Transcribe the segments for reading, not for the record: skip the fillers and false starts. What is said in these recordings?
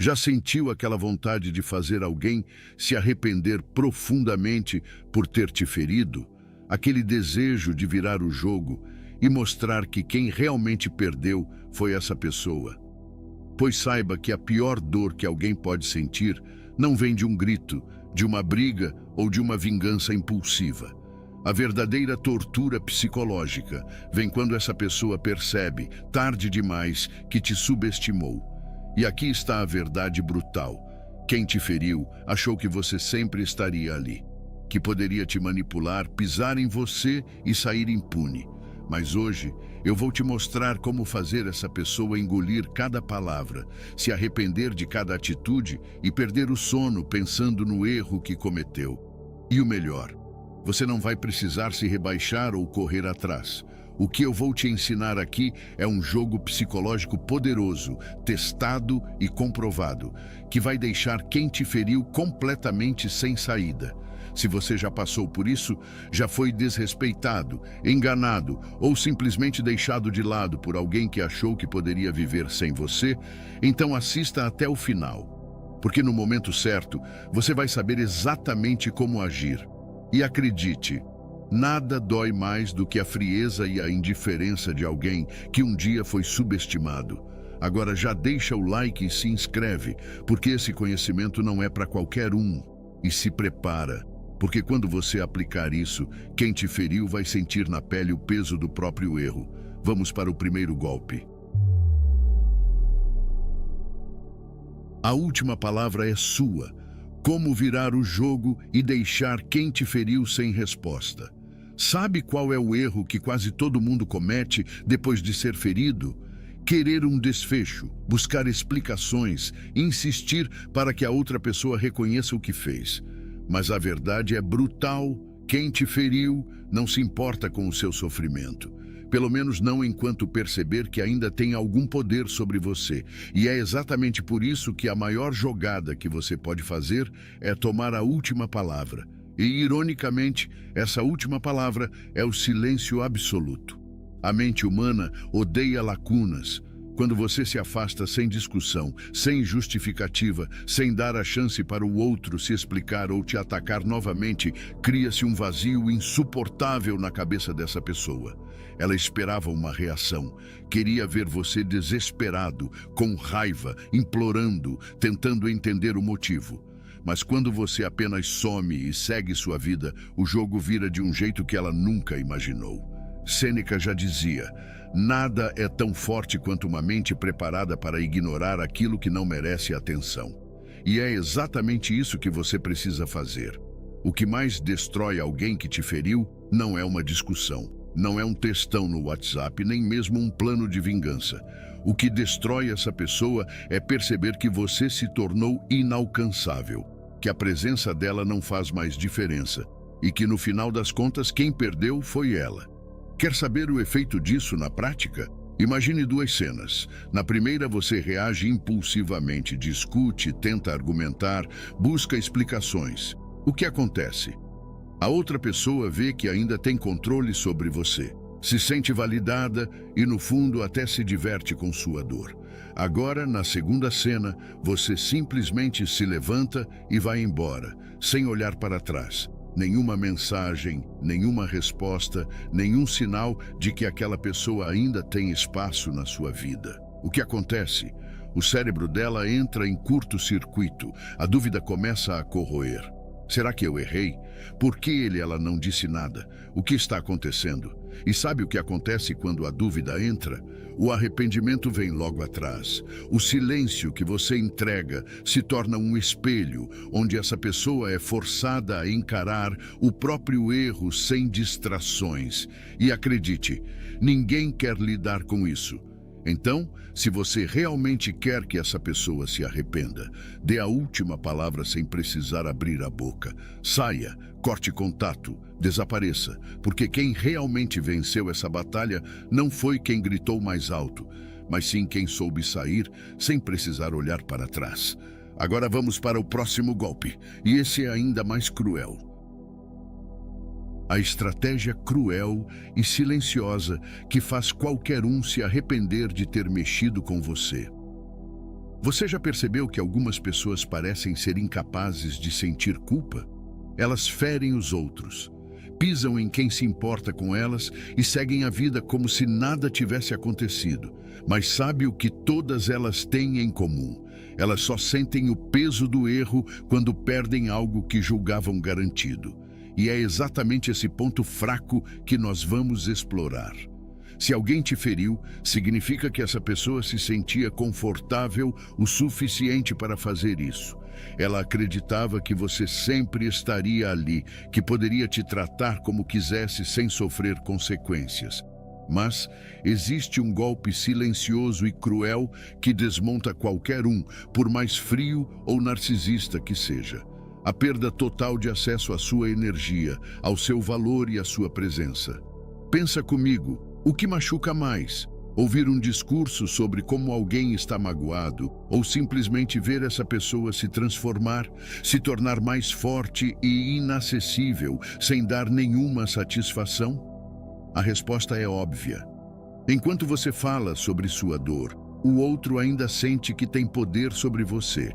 Já sentiu aquela vontade de fazer alguém se arrepender profundamente por ter te ferido? Aquele desejo de virar o jogo e mostrar que quem realmente perdeu foi essa pessoa? Pois saiba que a pior dor que alguém pode sentir não vem de um grito, de uma briga ou de uma vingança impulsiva. A verdadeira tortura psicológica vem quando essa pessoa percebe, tarde demais, que te subestimou. E aqui está a verdade brutal. Quem te feriu achou que você sempre estaria ali, que poderia te manipular, pisar em você e sair impune. Mas hoje eu vou te mostrar como fazer essa pessoa engolir cada palavra, se arrepender de cada atitude e perder o sono pensando no erro que cometeu. E o melhor, você não vai precisar se rebaixar ou correr atrás. O que eu vou te ensinar aqui é um jogo psicológico poderoso, testado e comprovado, que vai deixar quem te feriu completamente sem saída. Se você já passou por isso, já foi desrespeitado, enganado ou simplesmente deixado de lado por alguém que achou que poderia viver sem você, então assista até o final. Porque no momento certo, você vai saber exatamente como agir. E acredite, nada dói mais do que a frieza e a indiferença de alguém que um dia foi subestimado. Agora já deixa o like e se inscreve, porque esse conhecimento não é para qualquer um. E se prepara, porque quando você aplicar isso, quem te feriu vai sentir na pele o peso do próprio erro. Vamos para o primeiro golpe. A última palavra é sua. Como virar o jogo e deixar quem te feriu sem resposta. Sabe qual é o erro que quase todo mundo comete depois de ser ferido? Querer um desfecho, buscar explicações, insistir para que a outra pessoa reconheça o que fez. Mas a verdade é brutal. Quem te feriu não se importa com o seu sofrimento. Pelo menos não enquanto perceber que ainda tem algum poder sobre você. E é exatamente por isso que a maior jogada que você pode fazer é tomar a última palavra. E, ironicamente, essa última palavra é o silêncio absoluto. A mente humana odeia lacunas. Quando você se afasta sem discussão, sem justificativa, sem dar a chance para o outro se explicar ou te atacar novamente, cria-se um vazio insuportável na cabeça dessa pessoa. Ela esperava uma reação, queria ver você desesperado, com raiva, implorando, tentando entender o motivo. Mas quando você apenas some e segue sua vida, o jogo vira de um jeito que ela nunca imaginou. Sêneca já dizia: nada é tão forte quanto uma mente preparada para ignorar aquilo que não merece atenção. E é exatamente isso que você precisa fazer. O que mais destrói alguém que te feriu não é uma discussão, não é um textão no WhatsApp, nem mesmo um plano de vingança. O que destrói essa pessoa é perceber que você se tornou inalcançável, que a presença dela não faz mais diferença e que, no final das contas, quem perdeu foi ela. Quer saber o efeito disso na prática? Imagine duas cenas. Na primeira, você reage impulsivamente, discute, tenta argumentar, busca explicações. O que acontece? A outra pessoa vê que ainda tem controle sobre você, se sente validada e, no fundo, até se diverte com sua dor. Agora, na segunda cena, você simplesmente se levanta e vai embora, sem olhar para trás. Nenhuma mensagem, nenhuma resposta, nenhum sinal de que aquela pessoa ainda tem espaço na sua vida. O que acontece? O cérebro dela entra em curto-circuito. A dúvida começa a corroer. Será que eu errei? Por que ela não disse nada? O que está acontecendo? E sabe o que acontece quando a dúvida entra? O arrependimento vem logo atrás. O silêncio que você entrega se torna um espelho, onde essa pessoa é forçada a encarar o próprio erro sem distrações. E acredite, ninguém quer lidar com isso. Então, se você realmente quer que essa pessoa se arrependa, dê a última palavra sem precisar abrir a boca. Saia, corte contato, desapareça, porque quem realmente venceu essa batalha não foi quem gritou mais alto, mas sim quem soube sair sem precisar olhar para trás. Agora vamos para o próximo golpe, e esse é ainda mais cruel. A estratégia cruel e silenciosa que faz qualquer um se arrepender de ter mexido com você. Você já percebeu que algumas pessoas parecem ser incapazes de sentir culpa? Elas ferem os outros, pisam em quem se importa com elas e seguem a vida como se nada tivesse acontecido. Mas sabe o que todas elas têm em comum? Elas só sentem o peso do erro quando perdem algo que julgavam garantido. E é exatamente esse ponto fraco que nós vamos explorar. Se alguém te feriu, significa que essa pessoa se sentia confortável o suficiente para fazer isso. Ela acreditava que você sempre estaria ali, que poderia te tratar como quisesse sem sofrer consequências. Mas existe um golpe silencioso e cruel que desmonta qualquer um, por mais frio ou narcisista que seja. A perda total de acesso à sua energia, ao seu valor e à sua presença. Pensa comigo. O que machuca mais? Ouvir um discurso sobre como alguém está magoado ou simplesmente ver essa pessoa se transformar, se tornar mais forte e inacessível sem dar nenhuma satisfação? A resposta é óbvia. Enquanto você fala sobre sua dor, o outro ainda sente que tem poder sobre você.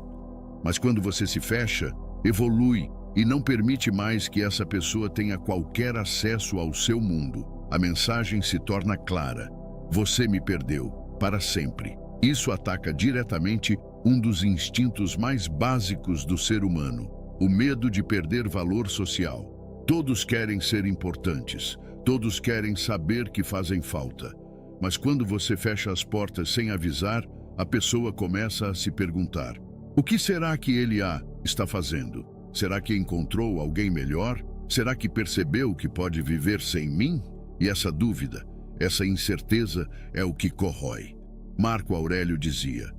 Mas quando você se fecha, evolui e não permite mais que essa pessoa tenha qualquer acesso ao seu mundo, a mensagem se torna clara. Você me perdeu, para sempre. Isso ataca diretamente um dos instintos mais básicos do ser humano, o medo de perder valor social. Todos querem ser importantes, todos querem saber que fazem falta. Mas quando você fecha as portas sem avisar, a pessoa começa a se perguntar: o que será que ele está fazendo? Será que encontrou alguém melhor? Será que percebeu que pode viver sem mim? E essa dúvida, essa incerteza é o que corrói. Marco Aurélio dizia: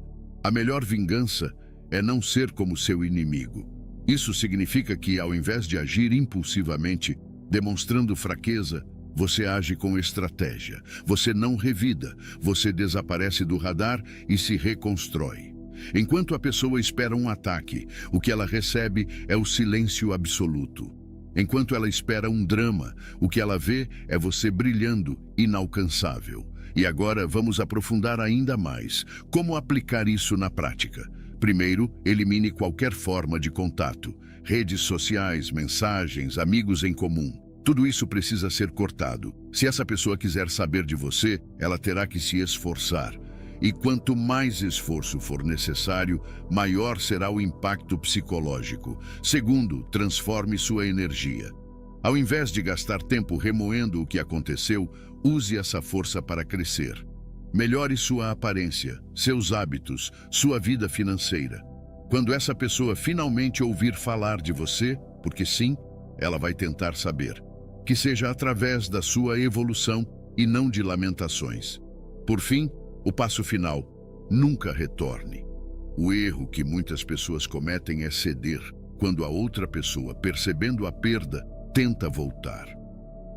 a melhor vingança é não ser como seu inimigo. Isso significa que, ao invés de agir impulsivamente, demonstrando fraqueza, você age com estratégia. Você não revida, você desaparece do radar e se reconstrói. Enquanto a pessoa espera um ataque, o que ela recebe é o silêncio absoluto. Enquanto ela espera um drama, o que ela vê é você brilhando, inalcançável. E agora vamos aprofundar ainda mais. Como aplicar isso na prática? Primeiro, elimine qualquer forma de contato. Redes sociais, mensagens, amigos em comum. Tudo isso precisa ser cortado. Se essa pessoa quiser saber de você, ela terá que se esforçar. E quanto mais esforço for necessário, maior será o impacto psicológico. Segundo, transforme sua energia. Ao invés de gastar tempo remoendo o que aconteceu, use essa força para crescer. Melhore sua aparência, seus hábitos, sua vida financeira. Quando essa pessoa finalmente ouvir falar de você, porque sim, ela vai tentar saber, que seja através da sua evolução e não de lamentações. Por fim, o passo final: nunca retorne. O erro que muitas pessoas cometem é ceder, quando a outra pessoa, percebendo a perda, tenta voltar.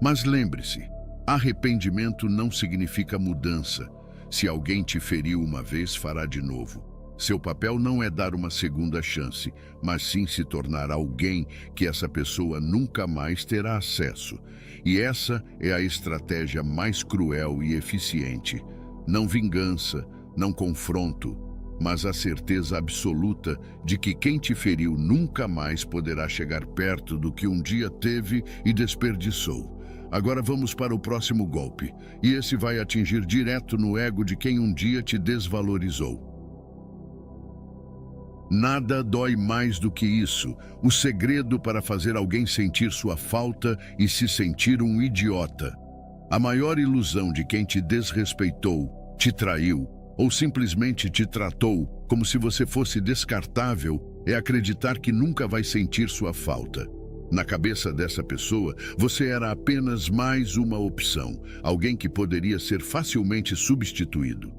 Mas lembre-se, arrependimento não significa mudança. Se alguém te feriu uma vez, fará de novo. Seu papel não é dar uma segunda chance, mas sim se tornar alguém que essa pessoa nunca mais terá acesso. E essa é a estratégia mais cruel e eficiente. Não vingança, não confronto, mas a certeza absoluta de que quem te feriu nunca mais poderá chegar perto do que um dia teve e desperdiçou. Agora vamos para o próximo golpe, e esse vai atingir direto no ego de quem um dia te desvalorizou. Nada dói mais do que isso, o segredo para fazer alguém sentir sua falta e se sentir um idiota. A maior ilusão de quem te desrespeitou, te traiu ou simplesmente te tratou como se você fosse descartável é acreditar que nunca vai sentir sua falta. Na cabeça dessa pessoa, você era apenas mais uma opção, alguém que poderia ser facilmente substituído.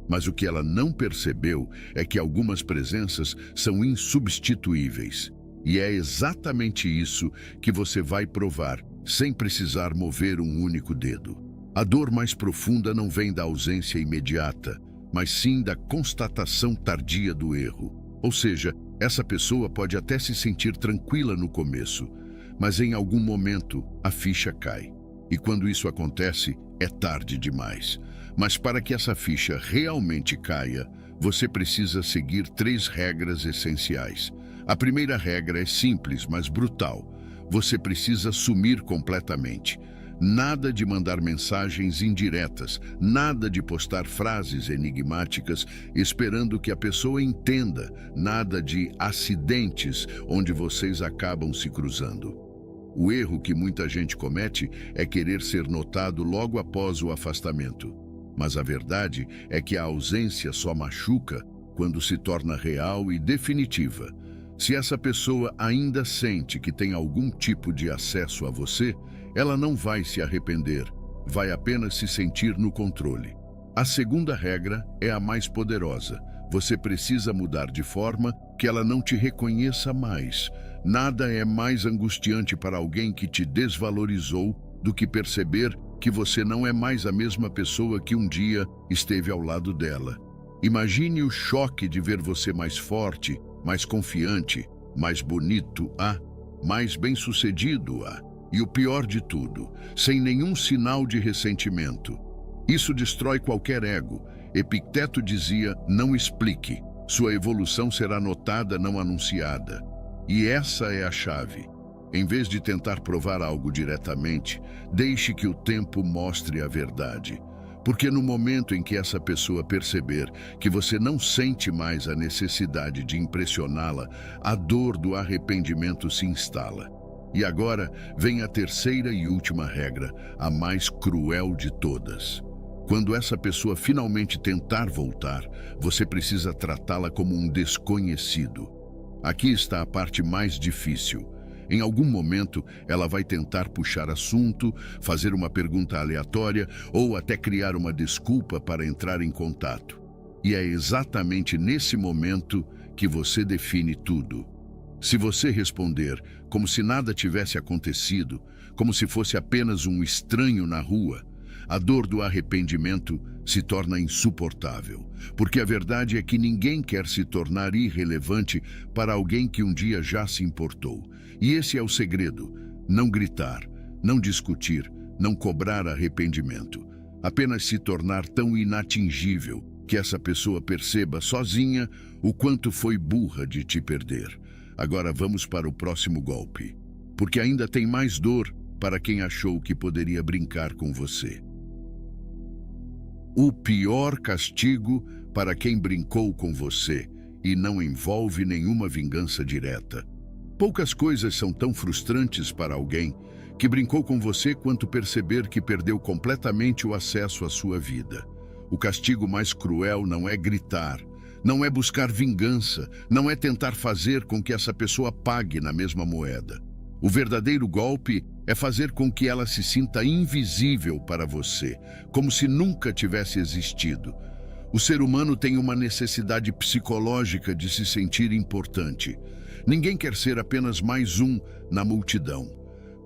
Mas o que ela não percebeu é que algumas presenças são insubstituíveis. E é exatamente isso que você vai provar, sem precisar mover um único dedo. A dor mais profunda não vem da ausência imediata, mas sim da constatação tardia do erro. Ou seja, essa pessoa pode até se sentir tranquila no começo, mas em algum momento a ficha cai. E quando isso acontece, é tarde demais. Mas para que essa ficha realmente caia, você precisa seguir 3 regras essenciais. A primeira regra é simples, mas brutal. Você precisa sumir completamente. Nada de mandar mensagens indiretas, nada de postar frases enigmáticas esperando que a pessoa entenda, nada de acidentes onde vocês acabam se cruzando. O erro que muita gente comete é querer ser notado logo após o afastamento. Mas a verdade é que a ausência só machuca quando se torna real e definitiva. Se essa pessoa ainda sente que tem algum tipo de acesso a você, ela não vai se arrepender, vai apenas se sentir no controle. A segunda regra é a mais poderosa. Você precisa mudar de forma que ela não te reconheça mais. Nada é mais angustiante para alguém que te desvalorizou do que perceber que você não é mais a mesma pessoa que um dia esteve ao lado dela. Imagine o choque de ver você mais forte, mais confiante, mais bonito, mais bem-sucedido, e o pior de tudo, sem nenhum sinal de ressentimento. Isso destrói qualquer ego. Epicteto dizia, não explique, sua evolução será notada, não anunciada. E essa é a chave. Em vez de tentar provar algo diretamente, deixe que o tempo mostre a verdade. Porque no momento em que essa pessoa perceber que você não sente mais a necessidade de impressioná-la, a dor do arrependimento se instala. E agora vem a terceira e última regra, a mais cruel de todas. Quando essa pessoa finalmente tentar voltar, você precisa tratá-la como um desconhecido. Aqui está a parte mais difícil. Em algum momento, ela vai tentar puxar assunto, fazer uma pergunta aleatória ou até criar uma desculpa para entrar em contato. E é exatamente nesse momento que você define tudo. Se você responder como se nada tivesse acontecido, como se fosse apenas um estranho na rua, a dor do arrependimento se torna insuportável, porque a verdade é que ninguém quer se tornar irrelevante para alguém que um dia já se importou. E esse é o segredo: não gritar, não discutir, não cobrar arrependimento. Apenas se tornar tão inatingível que essa pessoa perceba sozinha o quanto foi burra de te perder. Agora vamos para o próximo golpe, porque ainda tem mais dor para quem achou que poderia brincar com você. O pior castigo para quem brincou com você e não envolve nenhuma vingança direta. Poucas coisas são tão frustrantes para alguém que brincou com você quanto perceber que perdeu completamente o acesso à sua vida. O castigo mais cruel não é gritar, não é buscar vingança, não é tentar fazer com que essa pessoa pague na mesma moeda. O verdadeiro golpe é fazer com que ela se sinta invisível para você, como se nunca tivesse existido. O ser humano tem uma necessidade psicológica de se sentir importante. Ninguém quer ser apenas mais um na multidão.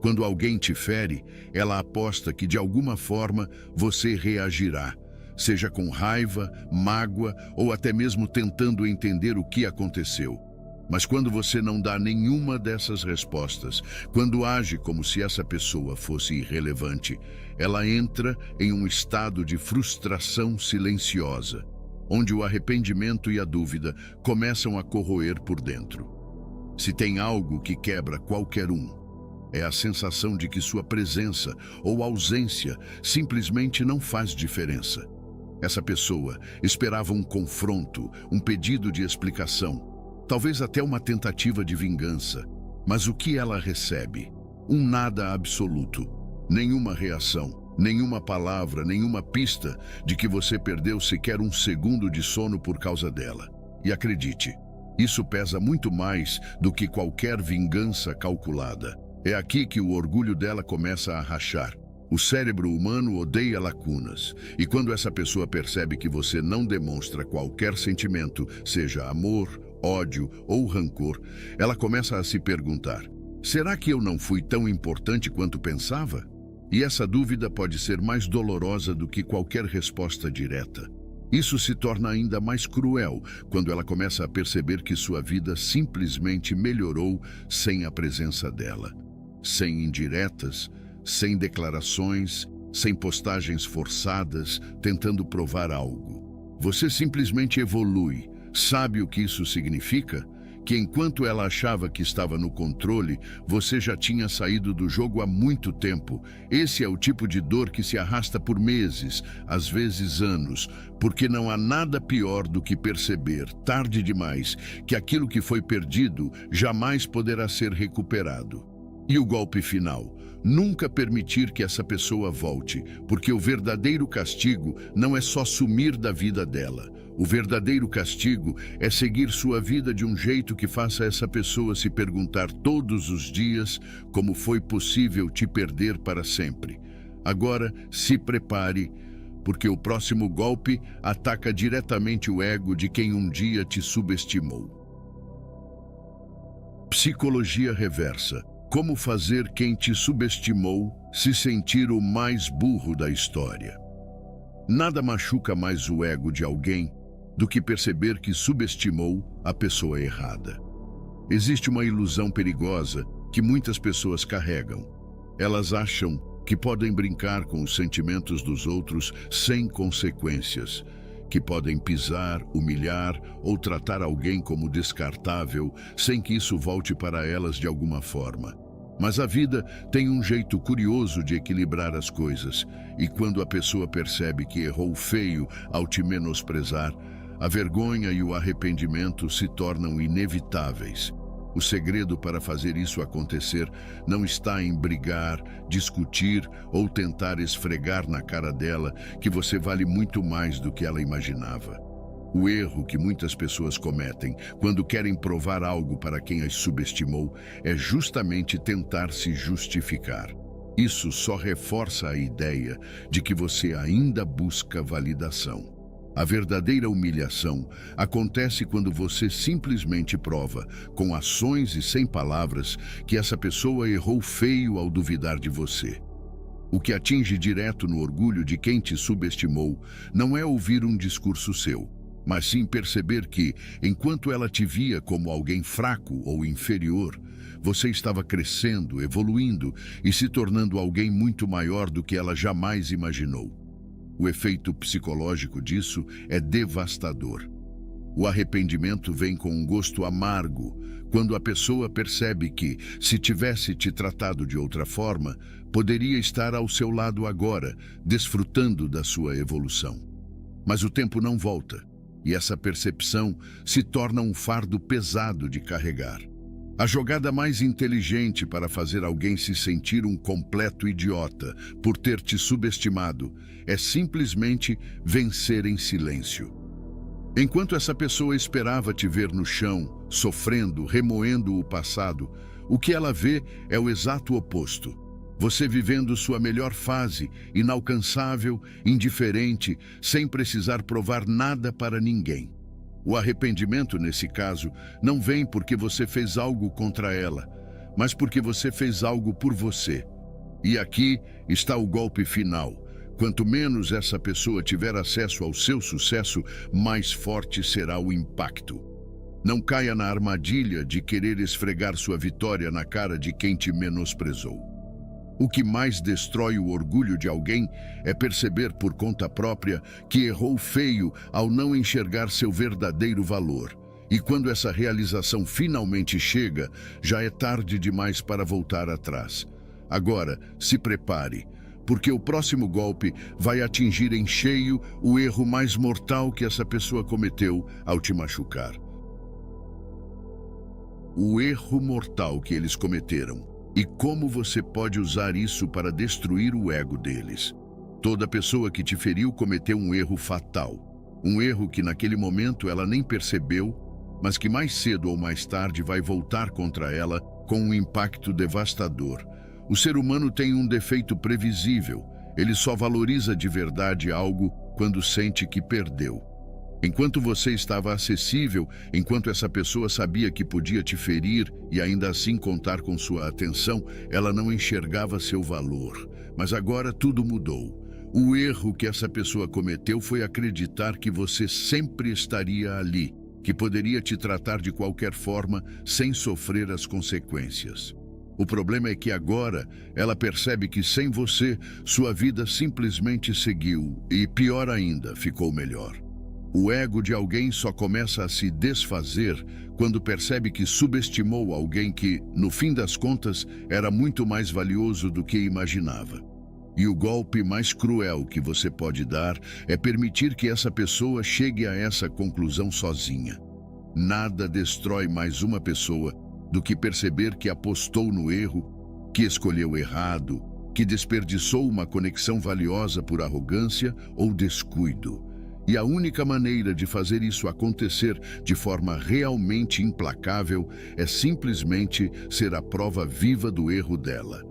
Quando alguém te fere, ela aposta que de alguma forma você reagirá, seja com raiva, mágoa ou até mesmo tentando entender o que aconteceu. Mas quando você não dá nenhuma dessas respostas, quando age como se essa pessoa fosse irrelevante, ela entra em um estado de frustração silenciosa, onde o arrependimento e a dúvida começam a corroer por dentro. Se tem algo que quebra qualquer um, é a sensação de que sua presença ou ausência simplesmente não faz diferença. Essa pessoa esperava um confronto, um pedido de explicação, talvez até uma tentativa de vingança. Mas o que ela recebe? Um nada absoluto. Nenhuma reação, nenhuma palavra, nenhuma pista de que você perdeu sequer um segundo de sono por causa dela. E acredite, isso pesa muito mais do que qualquer vingança calculada. É aqui que o orgulho dela começa a rachar. O cérebro humano odeia lacunas, e quando essa pessoa percebe que você não demonstra qualquer sentimento, seja amor, ódio ou rancor, ela começa a se perguntar: será que eu não fui tão importante quanto pensava? E essa dúvida pode ser mais dolorosa do que qualquer resposta direta. Isso se torna ainda mais cruel quando ela começa a perceber que sua vida simplesmente melhorou sem a presença dela. Sem indiretas, sem declarações, sem postagens forçadas, tentando provar algo. Você simplesmente evolui. Sabe o que isso significa? Que enquanto ela achava que estava no controle, você já tinha saído do jogo há muito tempo. Esse é o tipo de dor que se arrasta por meses, às vezes anos, porque não há nada pior do que perceber, tarde demais, que aquilo que foi perdido jamais poderá ser recuperado. E o golpe final? Nunca permitir que essa pessoa volte, porque o verdadeiro castigo não é só sumir da vida dela. O verdadeiro castigo é seguir sua vida de um jeito que faça essa pessoa se perguntar todos os dias como foi possível te perder para sempre. Agora, se prepare, porque o próximo golpe ataca diretamente o ego de quem um dia te subestimou. Psicologia reversa. Como fazer quem te subestimou se sentir o mais burro da história? Nada machuca mais o ego de alguém do que perceber que subestimou a pessoa errada. Existe uma ilusão perigosa que muitas pessoas carregam. Elas acham que podem brincar com os sentimentos dos outros sem consequências, que podem pisar, humilhar ou tratar alguém como descartável sem que isso volte para elas de alguma forma. Mas a vida tem um jeito curioso de equilibrar as coisas, e quando a pessoa percebe que errou feio ao te menosprezar, a vergonha e o arrependimento se tornam inevitáveis. O segredo para fazer isso acontecer não está em brigar, discutir ou tentar esfregar na cara dela que você vale muito mais do que ela imaginava. O erro que muitas pessoas cometem quando querem provar algo para quem as subestimou é justamente tentar se justificar. Isso só reforça a ideia de que você ainda busca validação. A verdadeira humilhação acontece quando você simplesmente prova, com ações e sem palavras, que essa pessoa errou feio ao duvidar de você. O que atinge direto no orgulho de quem te subestimou não é ouvir um discurso seu, mas sim perceber que, enquanto ela te via como alguém fraco ou inferior, você estava crescendo, evoluindo e se tornando alguém muito maior do que ela jamais imaginou. O efeito psicológico disso é devastador. O arrependimento vem com um gosto amargo, quando a pessoa percebe que, se tivesse te tratado de outra forma, poderia estar ao seu lado agora, desfrutando da sua evolução. Mas o tempo não volta, e essa percepção se torna um fardo pesado de carregar. A jogada mais inteligente para fazer alguém se sentir um completo idiota por ter te subestimado é simplesmente vencer em silêncio. Enquanto essa pessoa esperava te ver no chão, sofrendo, remoendo o passado, o que ela vê é o exato oposto. Você vivendo sua melhor fase, inalcançável, indiferente, sem precisar provar nada para ninguém. O arrependimento, nesse caso, não vem porque você fez algo contra ela, mas porque você fez algo por você. E aqui está o golpe final. Quanto menos essa pessoa tiver acesso ao seu sucesso, mais forte será o impacto. Não caia na armadilha de querer esfregar sua vitória na cara de quem te menosprezou. O que mais destrói o orgulho de alguém é perceber por conta própria que errou feio ao não enxergar seu verdadeiro valor. E quando essa realização finalmente chega, já é tarde demais para voltar atrás. Agora, se prepare, porque o próximo golpe vai atingir em cheio o erro mais mortal que essa pessoa cometeu ao te machucar. O erro mortal que eles cometeram. E como você pode usar isso para destruir o ego deles? Toda pessoa que te feriu cometeu um erro fatal. Um erro que naquele momento ela nem percebeu, mas que mais cedo ou mais tarde vai voltar contra ela com um impacto devastador. O ser humano tem um defeito previsível. Ele só valoriza de verdade algo quando sente que perdeu. Enquanto você estava acessível, enquanto essa pessoa sabia que podia te ferir e ainda assim contar com sua atenção, ela não enxergava seu valor. Mas agora tudo mudou. O erro que essa pessoa cometeu foi acreditar que você sempre estaria ali, que poderia te tratar de qualquer forma sem sofrer as consequências. O problema é que agora ela percebe que sem você, sua vida simplesmente seguiu e, pior ainda, ficou melhor. O ego de alguém só começa a se desfazer quando percebe que subestimou alguém que, no fim das contas, era muito mais valioso do que imaginava. E o golpe mais cruel que você pode dar é permitir que essa pessoa chegue a essa conclusão sozinha. Nada destrói mais uma pessoa do que perceber que apostou no erro, que escolheu errado, que desperdiçou uma conexão valiosa por arrogância ou descuido. E a única maneira de fazer isso acontecer de forma realmente implacável é simplesmente ser a prova viva do erro dela.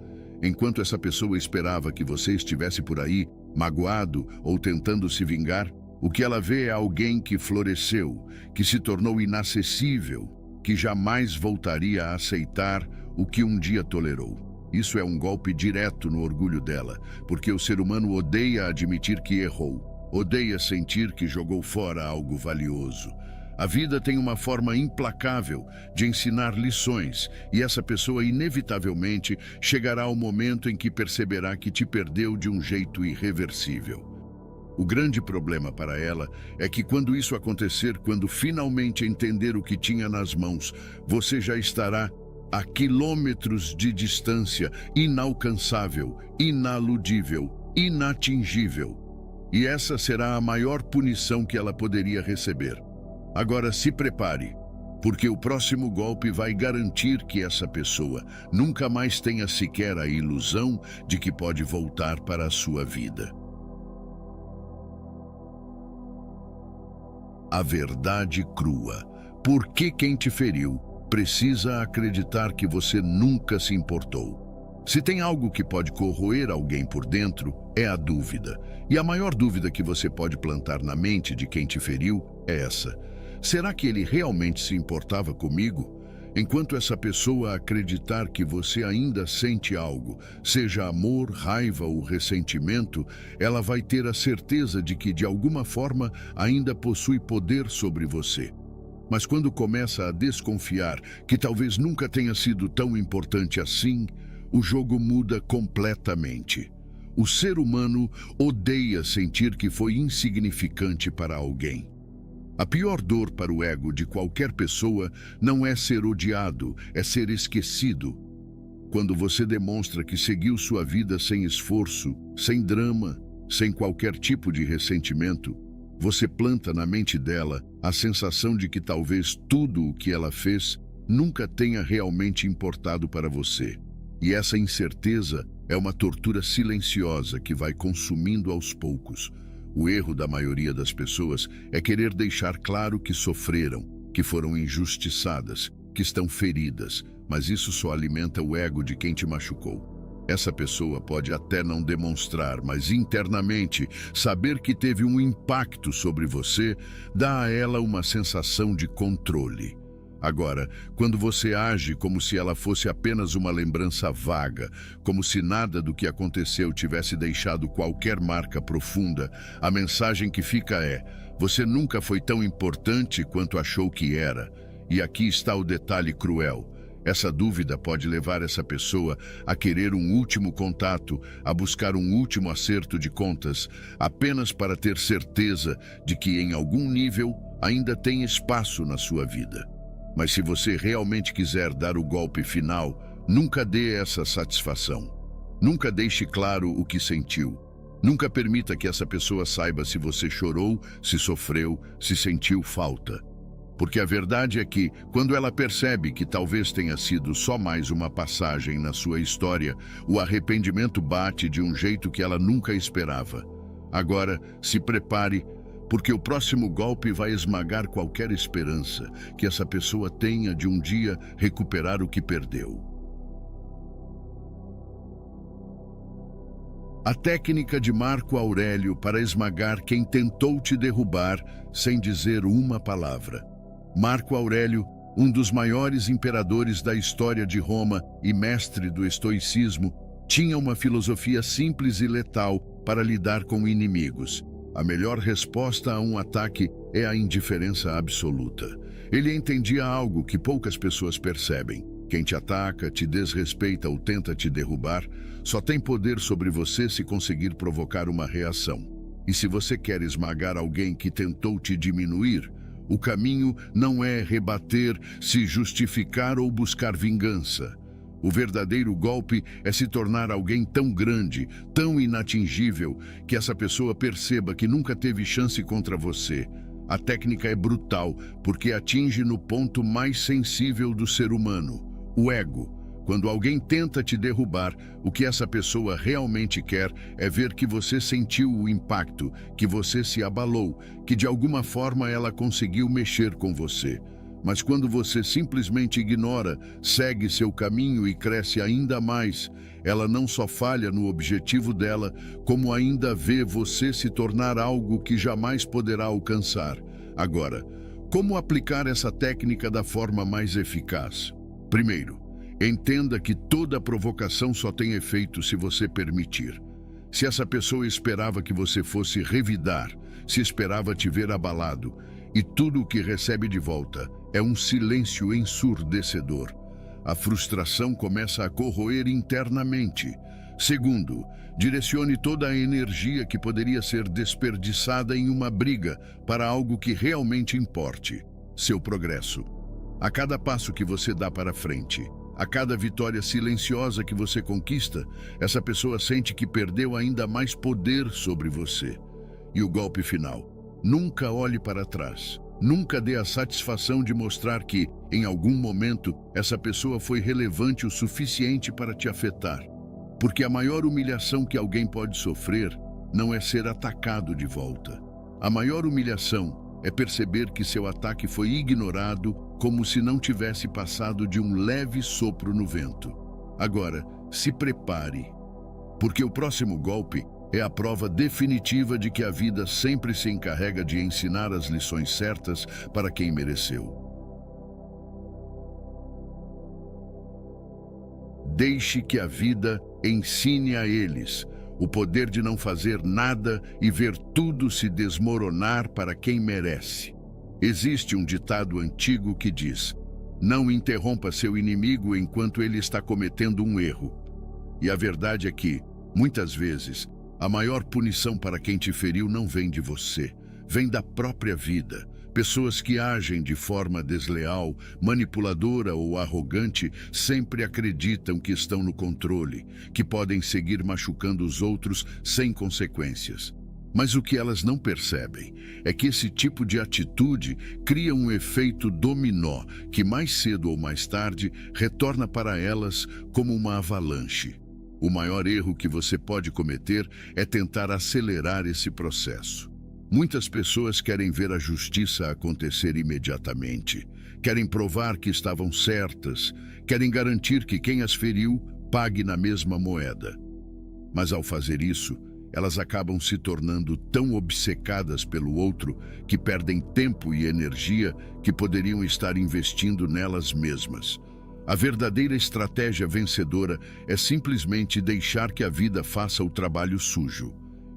Enquanto essa pessoa esperava que você estivesse por aí, magoado ou tentando se vingar, o que ela vê é alguém que floresceu, que se tornou inacessível, que jamais voltaria a aceitar o que um dia tolerou. Isso é um golpe direto no orgulho dela, porque o ser humano odeia admitir que errou. Odeia sentir que jogou fora algo valioso. A vida tem uma forma implacável de ensinar lições, e essa pessoa inevitavelmente chegará ao momento em que perceberá que te perdeu de um jeito irreversível. O grande problema para ela é que quando isso acontecer, quando finalmente entender o que tinha nas mãos, você já estará a quilômetros de distância, inalcançável, inaludível, inatingível. E essa será a maior punição que ela poderia receber. Agora se prepare, porque o próximo golpe vai garantir que essa pessoa nunca mais tenha sequer a ilusão de que pode voltar para a sua vida. A verdade crua. Por que quem te feriu precisa acreditar que você nunca se importou? Se tem algo que pode corroer alguém por dentro, é a dúvida. E a maior dúvida que você pode plantar na mente de quem te feriu é essa: será que ele realmente se importava comigo? Enquanto essa pessoa acreditar que você ainda sente algo, seja amor, raiva ou ressentimento, ela vai ter a certeza de que, de alguma forma, ainda possui poder sobre você. Mas quando começa a desconfiar que talvez nunca tenha sido tão importante assim, o jogo muda completamente. O ser humano odeia sentir que foi insignificante para alguém. A pior dor para o ego de qualquer pessoa não é ser odiado, é ser esquecido. Quando você demonstra que seguiu sua vida sem esforço, sem drama, sem qualquer tipo de ressentimento, você planta na mente dela a sensação de que talvez tudo o que ela fez nunca tenha realmente importado para você. E essa incerteza é uma tortura silenciosa que vai consumindo aos poucos. O erro da maioria das pessoas é querer deixar claro que sofreram, que foram injustiçadas, que estão feridas, mas isso só alimenta o ego de quem te machucou. Essa pessoa pode até não demonstrar, mas internamente saber que teve um impacto sobre você dá a ela uma sensação de controle. Agora, quando você age como se ela fosse apenas uma lembrança vaga, como se nada do que aconteceu tivesse deixado qualquer marca profunda, a mensagem que fica é: você nunca foi tão importante quanto achou que era. E aqui está o detalhe cruel. Essa dúvida pode levar essa pessoa a querer um último contato, a buscar um último acerto de contas, apenas para ter certeza de que, em algum nível, ainda tem espaço na sua vida. Mas se você realmente quiser dar o golpe final, nunca dê essa satisfação. Nunca deixe claro o que sentiu. Nunca permita que essa pessoa saiba se você chorou, se sofreu, se sentiu falta. Porque a verdade é que, quando ela percebe que talvez tenha sido só mais uma passagem na sua história, o arrependimento bate de um jeito que ela nunca esperava. Agora, se prepare, porque o próximo golpe vai esmagar qualquer esperança que essa pessoa tenha de um dia recuperar o que perdeu. A técnica de Marco Aurélio para esmagar quem tentou te derrubar sem dizer uma palavra. Marco Aurélio, um dos maiores imperadores da história de Roma e mestre do estoicismo, tinha uma filosofia simples e letal para lidar com inimigos. A melhor resposta a um ataque é a indiferença absoluta. Ele entendia algo que poucas pessoas percebem. Quem te ataca, te desrespeita ou tenta te derrubar, só tem poder sobre você se conseguir provocar uma reação. E se você quer esmagar alguém que tentou te diminuir, o caminho não é rebater, se justificar ou buscar vingança. O verdadeiro golpe é se tornar alguém tão grande, tão inatingível, que essa pessoa perceba que nunca teve chance contra você. A técnica é brutal, porque atinge no ponto mais sensível do ser humano, o ego. Quando alguém tenta te derrubar, o que essa pessoa realmente quer é ver que você sentiu o impacto, que você se abalou, que de alguma forma ela conseguiu mexer com você. Mas quando você simplesmente ignora, segue seu caminho e cresce ainda mais, ela não só falha no objetivo dela, como ainda vê você se tornar algo que jamais poderá alcançar. Agora, como aplicar essa técnica da forma mais eficaz? Primeiro, entenda que toda provocação só tem efeito se você permitir. Se essa pessoa esperava que você fosse revidar, se esperava te ver abalado, e tudo o que recebe de volta é um silêncio ensurdecedor, a frustração começa a corroer internamente. Segundo, direcione toda a energia que poderia ser desperdiçada em uma briga para algo que realmente importe, seu progresso. A cada passo que você dá para frente, a cada vitória silenciosa que você conquista, essa pessoa sente que perdeu ainda mais poder sobre você. E o golpe final: nunca olhe para trás. Nunca dê a satisfação de mostrar que, em algum momento, essa pessoa foi relevante o suficiente para te afetar. Porque a maior humilhação que alguém pode sofrer não é ser atacado de volta. A maior humilhação é perceber que seu ataque foi ignorado, como se não tivesse passado de um leve sopro no vento. Agora, se prepare, porque o próximo golpe é a prova definitiva de que a vida sempre se encarrega de ensinar as lições certas para quem mereceu. Deixe que a vida ensine a eles o poder de não fazer nada e ver tudo se desmoronar para quem merece. Existe um ditado antigo que diz: não interrompa seu inimigo enquanto ele está cometendo um erro. E a verdade é que, muitas vezes, a maior punição para quem te feriu não vem de você, vem da própria vida. Pessoas que agem de forma desleal, manipuladora ou arrogante sempre acreditam que estão no controle, que podem seguir machucando os outros sem consequências. Mas o que elas não percebem é que esse tipo de atitude cria um efeito dominó que mais cedo ou mais tarde retorna para elas como uma avalanche. O maior erro que você pode cometer é tentar acelerar esse processo. Muitas pessoas querem ver a justiça acontecer imediatamente, querem provar que estavam certas, querem garantir que quem as feriu pague na mesma moeda. Mas ao fazer isso, elas acabam se tornando tão obcecadas pelo outro que perdem tempo e energia que poderiam estar investindo nelas mesmas. A verdadeira estratégia vencedora é simplesmente deixar que a vida faça o trabalho sujo.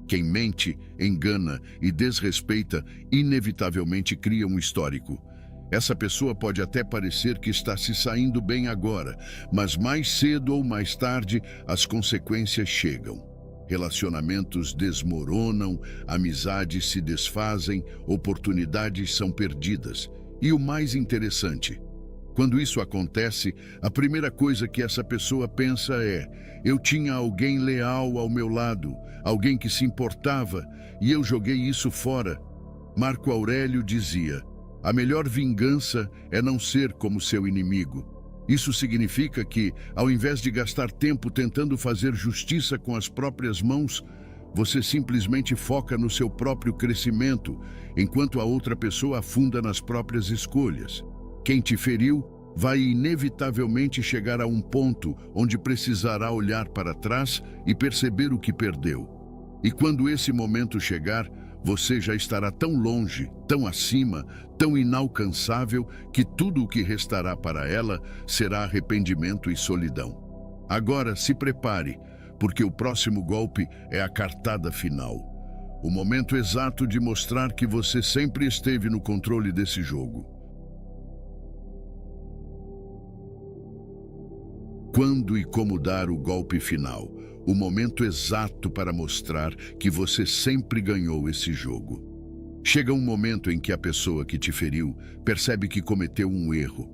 Quem mente, engana e desrespeita inevitavelmente cria um histórico. Essa pessoa pode até parecer que está se saindo bem agora, mas mais cedo ou mais tarde as consequências chegam. Relacionamentos desmoronam, amizades se desfazem, oportunidades são perdidas. E o mais interessante: quando isso acontece, a primeira coisa que essa pessoa pensa é: eu tinha alguém leal ao meu lado, alguém que se importava, e eu joguei isso fora. Marco Aurélio dizia: a melhor vingança é não ser como seu inimigo. Isso significa que, ao invés de gastar tempo tentando fazer justiça com as próprias mãos, você simplesmente foca no seu próprio crescimento, enquanto a outra pessoa afunda nas próprias escolhas. Quem te feriu vai inevitavelmente chegar a um ponto onde precisará olhar para trás e perceber o que perdeu. E quando esse momento chegar, você já estará tão longe, tão acima, tão inalcançável, que tudo o que restará para ela será arrependimento e solidão. Agora se prepare, porque o próximo golpe é a cartada final. O momento exato de mostrar que você sempre esteve no controle desse jogo. Quando e como dar o golpe final, o momento exato para mostrar que você sempre ganhou esse jogo. Chega um momento em que a pessoa que te feriu percebe que cometeu um erro.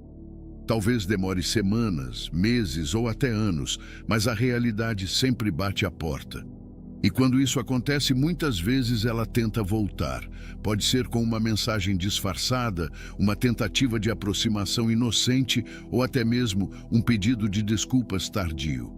Talvez demore semanas, meses ou até anos, mas a realidade sempre bate à porta. E quando isso acontece, muitas vezes ela tenta voltar. Pode ser com uma mensagem disfarçada, uma tentativa de aproximação inocente ou até mesmo um pedido de desculpas tardio.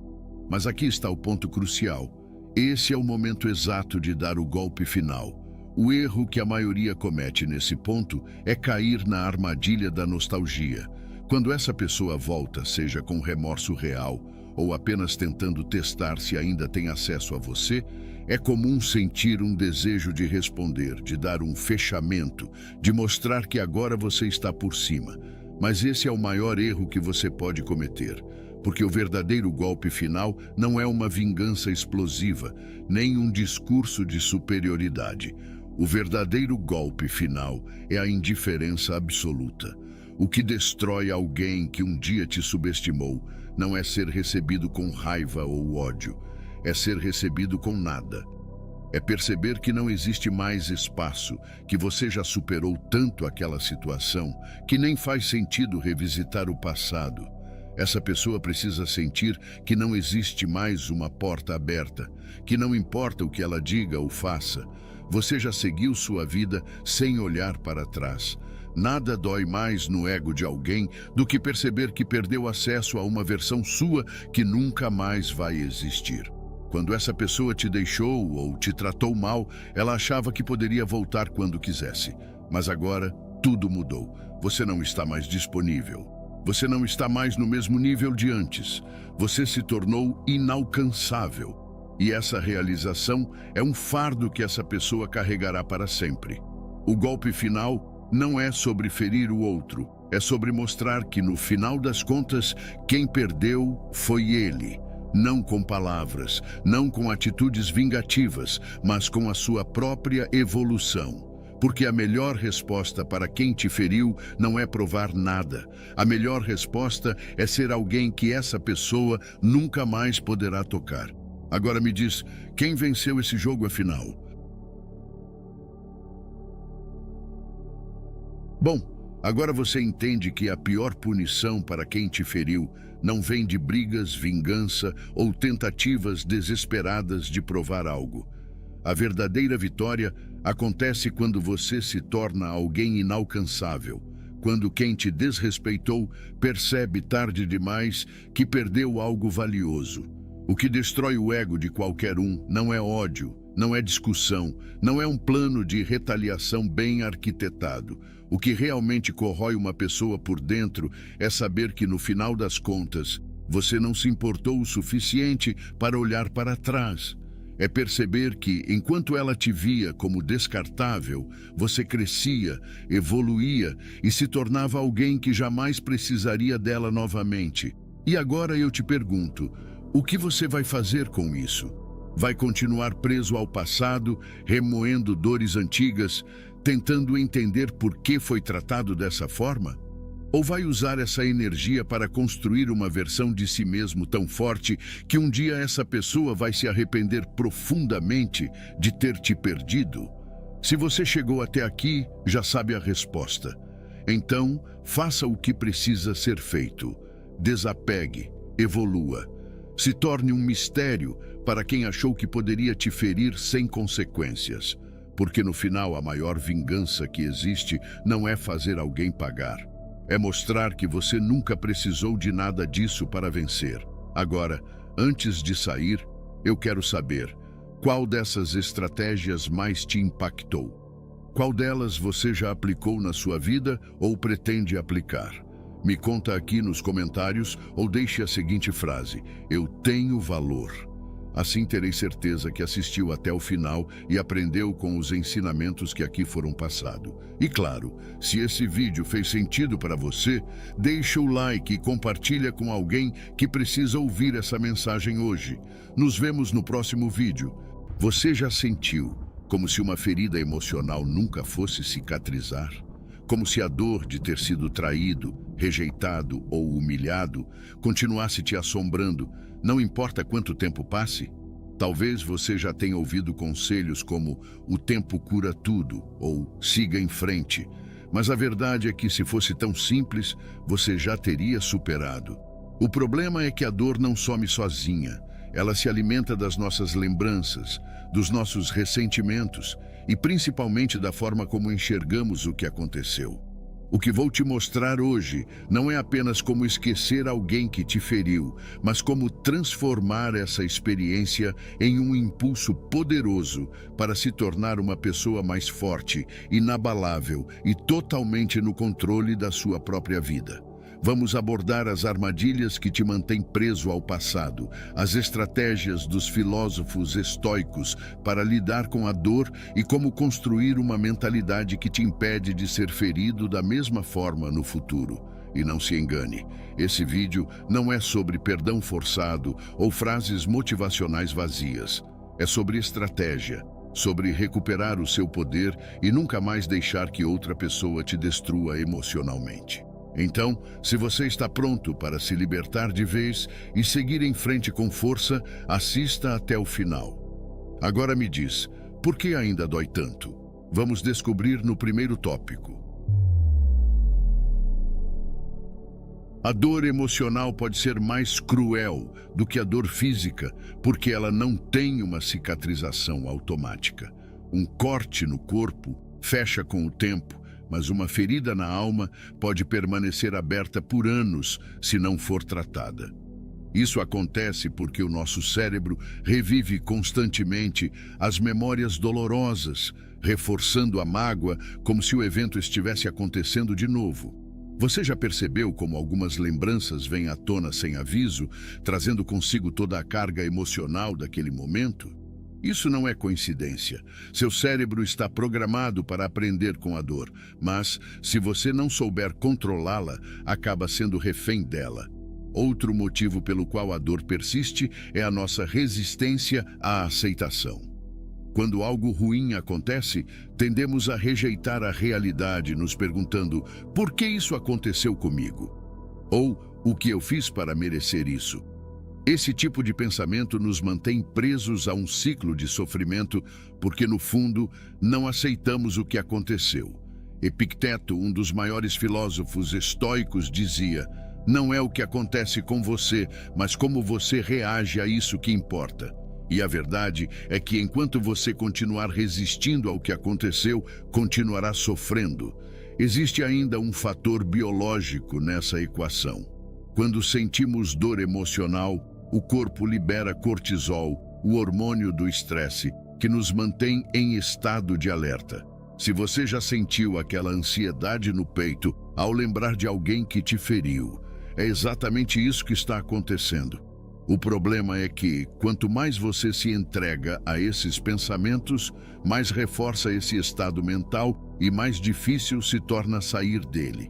Mas aqui está o ponto crucial. Esse é o momento exato de dar o golpe final. O erro que a maioria comete nesse ponto é cair na armadilha da nostalgia. Quando essa pessoa volta, seja com remorso real ou apenas tentando testar se ainda tem acesso a você, é comum sentir um desejo de responder, de dar um fechamento, de mostrar que agora você está por cima. Mas esse é o maior erro que você pode cometer, porque o verdadeiro golpe final não é uma vingança explosiva, nem um discurso de superioridade. O verdadeiro golpe final é a indiferença absoluta. O que destrói alguém que um dia te subestimou não é ser recebido com raiva ou ódio, é ser recebido com nada. É perceber que não existe mais espaço, que você já superou tanto aquela situação, que nem faz sentido revisitar o passado. Essa pessoa precisa sentir que não existe mais uma porta aberta, que não importa o que ela diga ou faça, você já seguiu sua vida sem olhar para trás. Nada dói mais no ego de alguém do que perceber que perdeu acesso a uma versão sua que nunca mais vai existir. Quando essa pessoa te deixou ou te tratou mal, ela achava que poderia voltar quando quisesse. Mas agora, tudo mudou. Você não está mais disponível. Você não está mais no mesmo nível de antes. Você se tornou inalcançável. E essa realização é um fardo que essa pessoa carregará para sempre. O golpe final não é sobre ferir o outro, é sobre mostrar que, no final das contas, quem perdeu foi ele. Não com palavras, não com atitudes vingativas, mas com a sua própria evolução. Porque a melhor resposta para quem te feriu não é provar nada. A melhor resposta é ser alguém que essa pessoa nunca mais poderá tocar. Agora me diz, quem venceu esse jogo afinal? Bom, agora você entende que a pior punição para quem te feriu não vem de brigas, vingança ou tentativas desesperadas de provar algo. A verdadeira vitória acontece quando você se torna alguém inalcançável, quando quem te desrespeitou percebe tarde demais que perdeu algo valioso. O que destrói o ego de qualquer um não é ódio, não é discussão, não é um plano de retaliação bem arquitetado. O que realmente corrói uma pessoa por dentro é saber que, no final das contas, você não se importou o suficiente para olhar para trás. É perceber que, enquanto ela te via como descartável, você crescia, evoluía e se tornava alguém que jamais precisaria dela novamente. E agora eu te pergunto, o que você vai fazer com isso? Vai continuar preso ao passado, remoendo dores antigas, tentando entender por que foi tratado dessa forma? Ou vai usar essa energia para construir uma versão de si mesmo tão forte que um dia essa pessoa vai se arrepender profundamente de ter te perdido? Se você chegou até aqui, já sabe a resposta. Então, faça o que precisa ser feito. Desapegue, evolua. Se torne um mistério para quem achou que poderia te ferir sem consequências. Porque no final a maior vingança que existe não é fazer alguém pagar. É mostrar que você nunca precisou de nada disso para vencer. Agora, antes de sair, eu quero saber qual dessas estratégias mais te impactou. Qual delas você já aplicou na sua vida ou pretende aplicar? Me conta aqui nos comentários ou deixe a seguinte frase: eu tenho valor. Assim terei certeza que assistiu até o final e aprendeu com os ensinamentos que aqui foram passados. E claro, se esse vídeo fez sentido para você, deixa o like e compartilha com alguém que precisa ouvir essa mensagem hoje. Nos vemos no próximo vídeo. Você já sentiu como se uma ferida emocional nunca fosse cicatrizar? como se a dor de ter sido traído, rejeitado ou humilhado continuasse te assombrando, não importa quanto tempo passe? Talvez você já tenha ouvido conselhos como "o tempo cura tudo" ou "siga em frente", mas a verdade é que se fosse tão simples, você já teria superado. O problema é que a dor não some sozinha. Ela se alimenta das nossas lembranças, dos nossos ressentimentos e principalmente da forma como enxergamos o que aconteceu. O que vou te mostrar hoje não é apenas como esquecer alguém que te feriu, mas como transformar essa experiência em um impulso poderoso para se tornar uma pessoa mais forte, inabalável e totalmente no controle da sua própria vida. Vamos abordar as armadilhas que te mantêm preso ao passado, as estratégias dos filósofos estoicos para lidar com a dor e como construir uma mentalidade que te impede de ser ferido da mesma forma no futuro. E não se engane, esse vídeo não é sobre perdão forçado ou frases motivacionais vazias. É sobre estratégia, sobre recuperar o seu poder e nunca mais deixar que outra pessoa te destrua emocionalmente. Então, se você está pronto para se libertar de vez e seguir em frente com força, assista até o final. Agora me diz, por que ainda dói tanto? Vamos descobrir no primeiro tópico. A dor emocional pode ser mais cruel do que a dor física, porque ela não tem uma cicatrização automática. Um corte no corpo fecha com o tempo, mas uma ferida na alma pode permanecer aberta por anos se não for tratada. Isso acontece porque o nosso cérebro revive constantemente as memórias dolorosas, reforçando a mágoa como se o evento estivesse acontecendo de novo. Você já percebeu como algumas lembranças vêm à tona sem aviso, trazendo consigo toda a carga emocional daquele momento? Isso não é coincidência. Seu cérebro está programado para aprender com a dor, mas, se você não souber controlá-la, acaba sendo refém dela. Outro motivo pelo qual a dor persiste é a nossa resistência à aceitação. Quando algo ruim acontece, tendemos a rejeitar a realidade, nos perguntando: por que isso aconteceu comigo? Ou o que eu fiz para merecer isso? Esse tipo de pensamento nos mantém presos a um ciclo de sofrimento porque, no fundo, não aceitamos o que aconteceu. Epicteto, um dos maiores filósofos estoicos, dizia: não é o que acontece com você, mas como você reage a isso que importa. E a verdade é que enquanto você continuar resistindo ao que aconteceu, continuará sofrendo. Existe ainda um fator biológico nessa equação. Quando sentimos dor emocional, o corpo libera cortisol, o hormônio do estresse, que nos mantém em estado de alerta. Se você já sentiu aquela ansiedade no peito ao lembrar de alguém que te feriu, é exatamente isso que está acontecendo. O problema é que, quanto mais você se entrega a esses pensamentos, mais reforça esse estado mental e mais difícil se torna sair dele.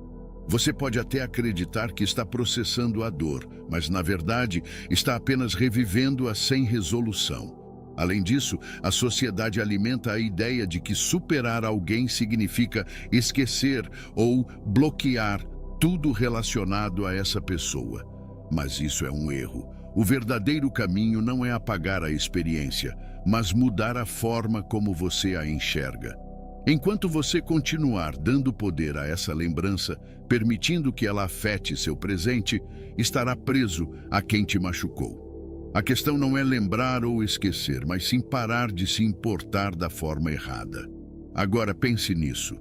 Você pode até acreditar que está processando a dor, mas, na verdade, está apenas revivendo-a sem resolução. Além disso, a sociedade alimenta a ideia de que superar alguém significa esquecer ou bloquear tudo relacionado a essa pessoa. Mas isso é um erro. O verdadeiro caminho não é apagar a experiência, mas mudar a forma como você a enxerga. Enquanto você continuar dando poder a essa lembrança, permitindo que ela afete seu presente, estará preso a quem te machucou. A questão não é lembrar ou esquecer, mas sim parar de se importar da forma errada. Agora pense nisso.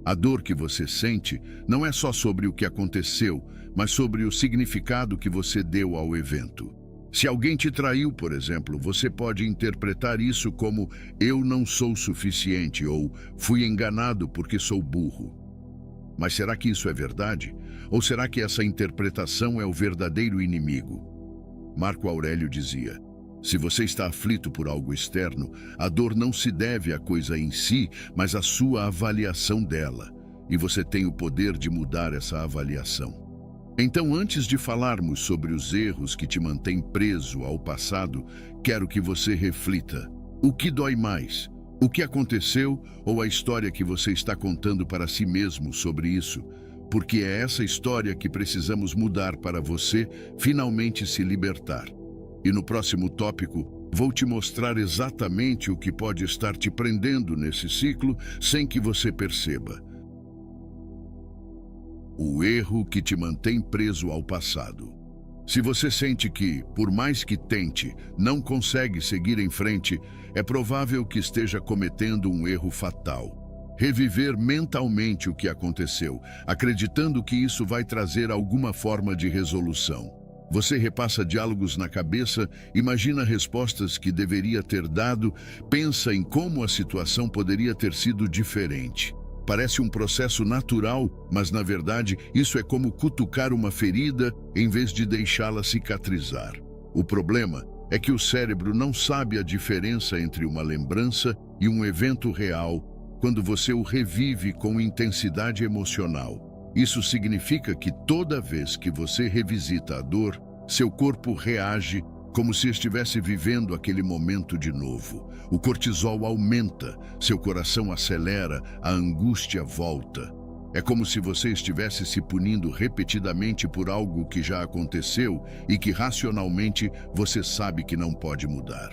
A dor que você sente não é só sobre o que aconteceu, mas sobre o significado que você deu ao evento. Se alguém te traiu, por exemplo, você pode interpretar isso como "eu não sou suficiente" ou "fui enganado porque sou burro". Mas será que isso é verdade? Ou será que essa interpretação é o verdadeiro inimigo? Marco Aurélio dizia: se você está aflito por algo externo, a dor não se deve à coisa em si, mas à sua avaliação dela. E você tem o poder de mudar essa avaliação. Então, antes de falarmos sobre os erros que te mantêm preso ao passado, quero que você reflita. O que dói mais? O que aconteceu ou a história que você está contando para si mesmo sobre isso, porque é essa história que precisamos mudar para você finalmente se libertar. E no próximo tópico, vou te mostrar exatamente o que pode estar te prendendo nesse ciclo sem que você perceba. O erro que te mantém preso ao passado. Se você sente que, por mais que tente, não consegue seguir em frente, é provável que esteja cometendo um erro fatal. Reviver mentalmente o que aconteceu, acreditando que isso vai trazer alguma forma de resolução. Você repassa diálogos na cabeça, imagina respostas que deveria ter dado, pensa em como a situação poderia ter sido diferente. Parece um processo natural, mas na verdade isso é como cutucar uma ferida em vez de deixá-la cicatrizar. O problema é que o cérebro não sabe a diferença entre uma lembrança e um evento real quando você o revive com intensidade emocional. Isso significa que toda vez que você revisita a dor, seu corpo reage como se estivesse vivendo aquele momento de novo. O cortisol aumenta, seu coração acelera, a angústia volta. É como se você estivesse se punindo repetidamente por algo que já aconteceu e que racionalmente você sabe que não pode mudar.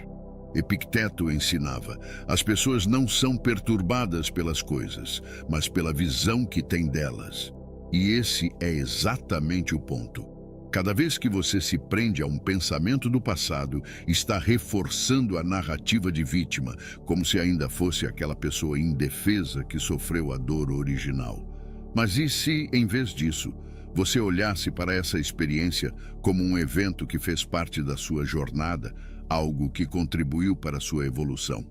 Epicteto ensinava: as pessoas não são perturbadas pelas coisas, mas pela visão que têm delas. E esse é exatamente o ponto. Cada vez que você se prende a um pensamento do passado, está reforçando a narrativa de vítima, como se ainda fosse aquela pessoa indefesa que sofreu a dor original. Mas e se, em vez disso, você olhasse para essa experiência como um evento que fez parte da sua jornada, algo que contribuiu para a sua evolução?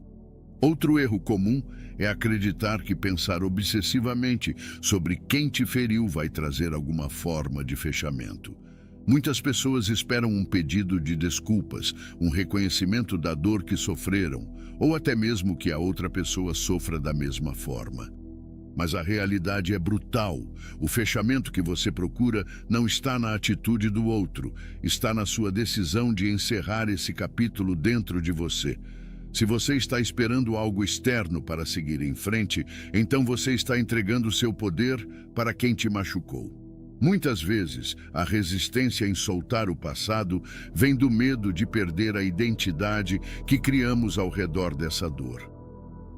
Outro erro comum é acreditar que pensar obsessivamente sobre quem te feriu vai trazer alguma forma de fechamento. Muitas pessoas esperam um pedido de desculpas, um reconhecimento da dor que sofreram, ou até mesmo que a outra pessoa sofra da mesma forma. Mas a realidade é brutal. O fechamento que você procura não está na atitude do outro, está na sua decisão de encerrar esse capítulo dentro de você. Se você está esperando algo externo para seguir em frente, então você está entregando seu poder para quem te machucou. Muitas vezes, a resistência em soltar o passado vem do medo de perder a identidade que criamos ao redor dessa dor.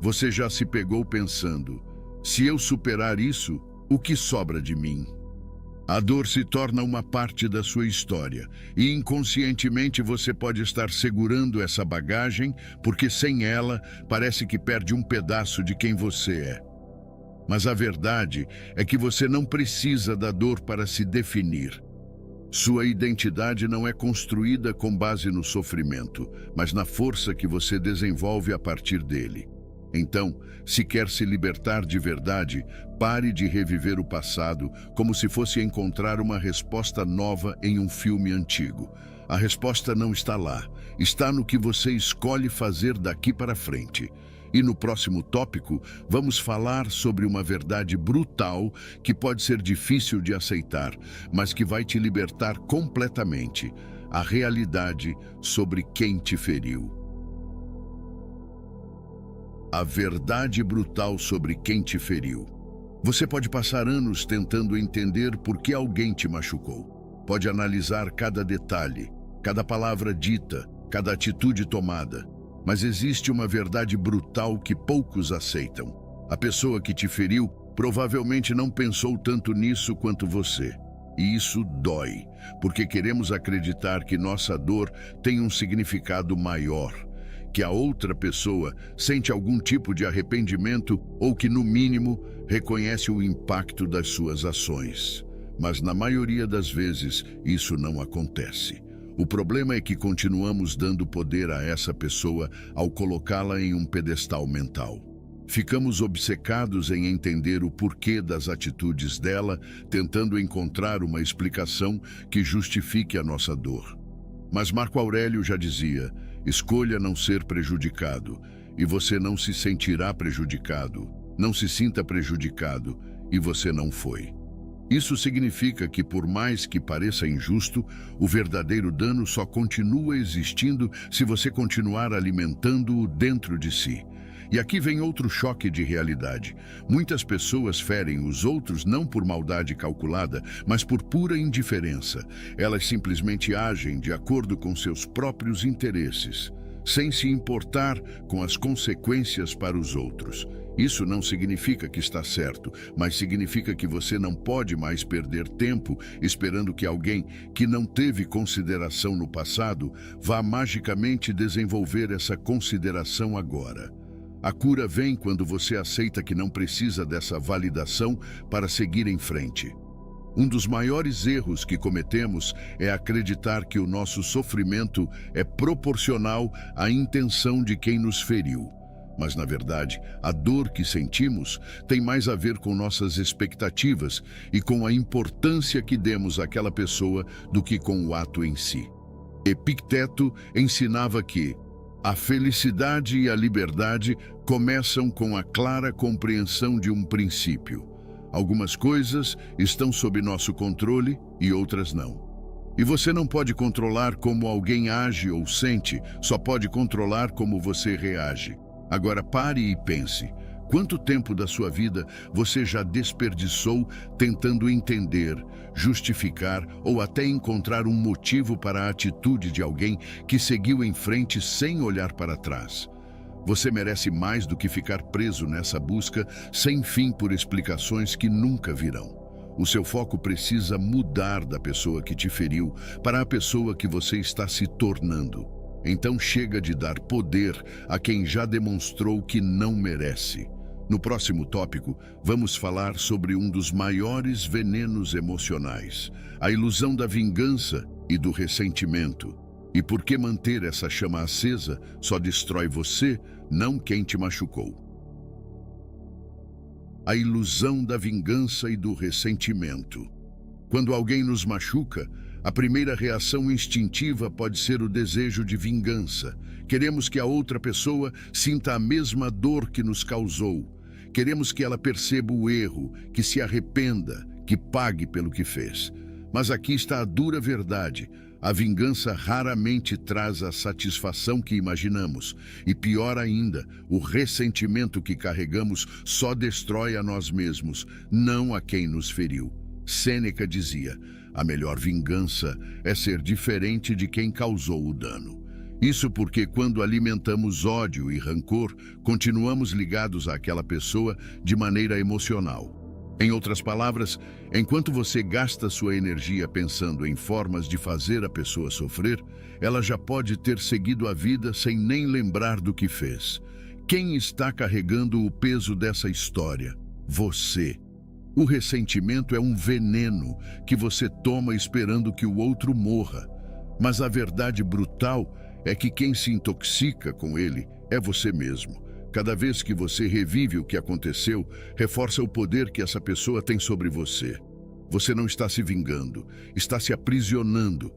Você já se pegou pensando: se eu superar isso, o que sobra de mim? A dor se torna uma parte da sua história e inconscientemente você pode estar segurando essa bagagem porque sem ela parece que perde um pedaço de quem você é. Mas a verdade é que você não precisa da dor para se definir. Sua identidade não é construída com base no sofrimento, mas na força que você desenvolve a partir dele. Então, se quer se libertar de verdade, pare de reviver o passado como se fosse encontrar uma resposta nova em um filme antigo. A resposta não está lá, está no que você escolhe fazer daqui para frente. E no próximo tópico, vamos falar sobre uma verdade brutal que pode ser difícil de aceitar, mas que vai te libertar completamente: a realidade sobre quem te feriu. A verdade brutal sobre quem te feriu. Você pode passar anos tentando entender por que alguém te machucou. Pode analisar cada detalhe, cada palavra dita, cada atitude tomada. Mas existe uma verdade brutal que poucos aceitam. A pessoa que te feriu provavelmente não pensou tanto nisso quanto você. E isso dói, porque queremos acreditar que nossa dor tem um significado maior, que a outra pessoa sente algum tipo de arrependimento ou que, no mínimo, reconhece o impacto das suas ações. Mas na maioria das vezes, isso não acontece. O problema é que continuamos dando poder a essa pessoa ao colocá-la em um pedestal mental. Ficamos obcecados em entender o porquê das atitudes dela, tentando encontrar uma explicação que justifique a nossa dor. Mas Marco Aurélio já dizia: escolha não ser prejudicado, e você não se sentirá prejudicado. Não se sinta prejudicado, e você não foi. Isso significa que, por mais que pareça injusto, o verdadeiro dano só continua existindo se você continuar alimentando-o dentro de si. E aqui vem outro choque de realidade. Muitas pessoas ferem os outros não por maldade calculada, mas por pura indiferença. Elas simplesmente agem de acordo com seus próprios interesses, sem se importar com as consequências para os outros. Isso não significa que está certo, mas significa que você não pode mais perder tempo esperando que alguém que não teve consideração no passado vá magicamente desenvolver essa consideração agora. A cura vem quando você aceita que não precisa dessa validação para seguir em frente. Um dos maiores erros que cometemos é acreditar que o nosso sofrimento é proporcional à intenção de quem nos feriu. Mas, na verdade, a dor que sentimos tem mais a ver com nossas expectativas e com a importância que demos àquela pessoa do que com o ato em si. Epicteto ensinava que a felicidade e a liberdade começam com a clara compreensão de um princípio. Algumas coisas estão sob nosso controle e outras não. E você não pode controlar como alguém age ou sente, só pode controlar como você reage. Agora pare e pense. Quanto tempo da sua vida você já desperdiçou tentando entender, justificar ou até encontrar um motivo para a atitude de alguém que seguiu em frente sem olhar para trás? Você merece mais do que ficar preso nessa busca sem fim por explicações que nunca virão. O seu foco precisa mudar da pessoa que te feriu para a pessoa que você está se tornando. Então chega de dar poder a quem já demonstrou que não merece. No próximo tópico, vamos falar sobre um dos maiores venenos emocionais, a ilusão da vingança e do ressentimento. E por que manter essa chama acesa só destrói você, não quem te machucou. A ilusão da vingança e do ressentimento. Quando alguém nos machuca, a primeira reação instintiva pode ser o desejo de vingança. Queremos que a outra pessoa sinta a mesma dor que nos causou. Queremos que ela perceba o erro, que se arrependa, que pague pelo que fez. Mas aqui está a dura verdade. A vingança raramente traz a satisfação que imaginamos. E pior ainda, o ressentimento que carregamos só destrói a nós mesmos, não a quem nos feriu. Sêneca dizia: a melhor vingança é ser diferente de quem causou o dano. Isso porque quando alimentamos ódio e rancor, continuamos ligados àquela pessoa de maneira emocional. Em outras palavras, enquanto você gasta sua energia pensando em formas de fazer a pessoa sofrer, ela já pode ter seguido a vida sem nem lembrar do que fez. Quem está carregando o peso dessa história? Você. O ressentimento é um veneno que você toma esperando que o outro morra. Mas a verdade brutal é que quem se intoxica com ele é você mesmo. Cada vez que você revive o que aconteceu, reforça o poder que essa pessoa tem sobre você. Você não está se vingando, está se aprisionando.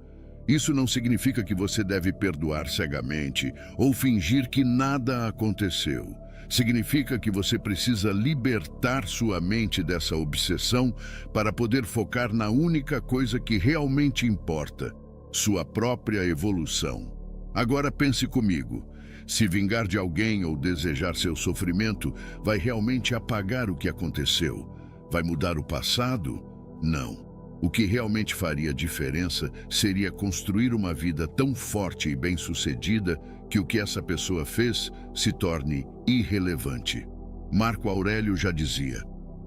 Isso não significa que você deve perdoar cegamente ou fingir que nada aconteceu. Significa que você precisa libertar sua mente dessa obsessão para poder focar na única coisa que realmente importa: sua própria evolução. Agora pense comigo. Se vingar de alguém ou desejar seu sofrimento vai realmente apagar o que aconteceu? Vai mudar o passado? Não. O que realmente faria diferença seria construir uma vida tão forte e bem-sucedida que o que essa pessoa fez se torne irrelevante. Marco Aurélio já dizia: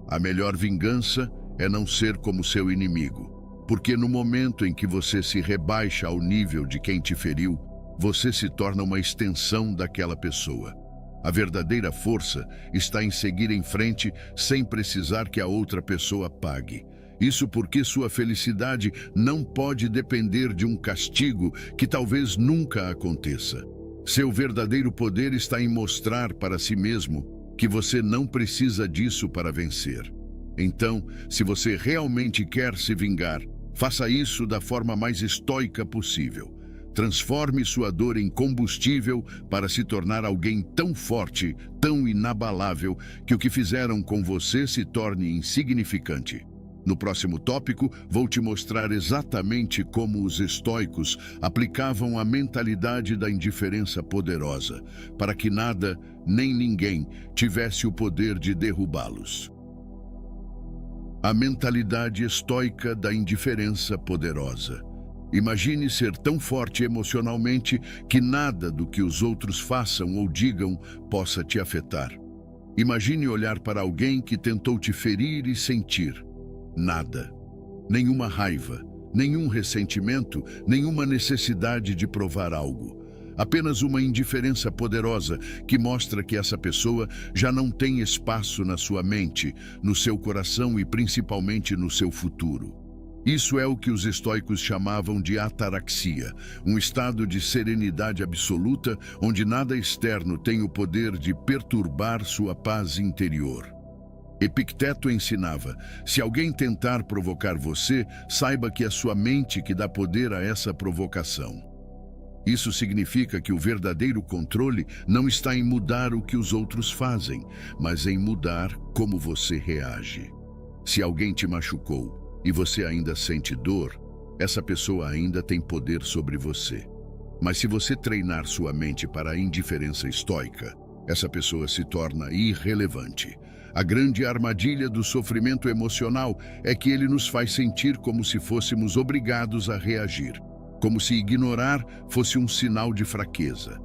a melhor vingança é não ser como seu inimigo, porque no momento em que você se rebaixa ao nível de quem te feriu, você se torna uma extensão daquela pessoa. A verdadeira força está em seguir em frente sem precisar que a outra pessoa pague. Isso porque sua felicidade não pode depender de um castigo que talvez nunca aconteça. Seu verdadeiro poder está em mostrar para si mesmo que você não precisa disso para vencer. Então, se você realmente quer se vingar, faça isso da forma mais estoica possível. Transforme sua dor em combustível para se tornar alguém tão forte, tão inabalável, que o que fizeram com você se torne insignificante. No próximo tópico, vou te mostrar exatamente como os estoicos aplicavam a mentalidade da indiferença poderosa, para que nada, nem ninguém, tivesse o poder de derrubá-los. A mentalidade estoica da indiferença poderosa. Imagine ser tão forte emocionalmente que nada do que os outros façam ou digam possa te afetar. Imagine olhar para alguém que tentou te ferir e sentir nada. Nenhuma raiva, nenhum ressentimento, nenhuma necessidade de provar algo. Apenas uma indiferença poderosa que mostra que essa pessoa já não tem espaço na sua mente, no seu coração e principalmente no seu futuro. Isso é o que os estoicos chamavam de ataraxia, um estado de serenidade absoluta onde nada externo tem o poder de perturbar sua paz interior. Epicteto ensinava: se alguém tentar provocar você, saiba que é sua mente que dá poder a essa provocação. Isso significa que o verdadeiro controle não está em mudar o que os outros fazem, mas em mudar como você reage. Se alguém te machucou e você ainda sente dor, essa pessoa ainda tem poder sobre você. Mas se você treinar sua mente para a indiferença estoica, essa pessoa se torna irrelevante. A grande armadilha do sofrimento emocional é que ele nos faz sentir como se fôssemos obrigados a reagir, como se ignorar fosse um sinal de fraqueza.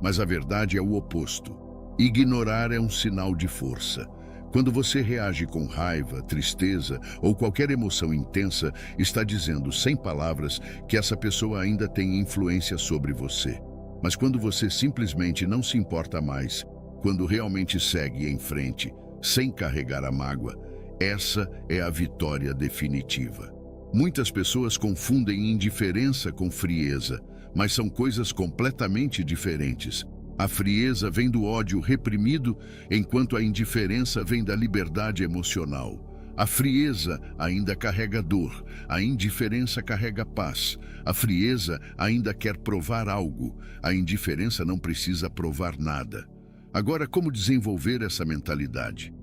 Mas a verdade é o oposto. Ignorar é um sinal de força. Quando você reage com raiva, tristeza ou qualquer emoção intensa, está dizendo, sem palavras, que essa pessoa ainda tem influência sobre você. Mas quando você simplesmente não se importa mais, quando realmente segue em frente, sem carregar a mágoa, essa é a vitória definitiva. Muitas pessoas confundem indiferença com frieza, mas são coisas completamente diferentes. A frieza vem do ódio reprimido, enquanto a indiferença vem da liberdade emocional. A frieza ainda carrega dor, a indiferença carrega paz. A frieza ainda quer provar algo, a indiferença não precisa provar nada. Agora, como desenvolver essa mentalidade?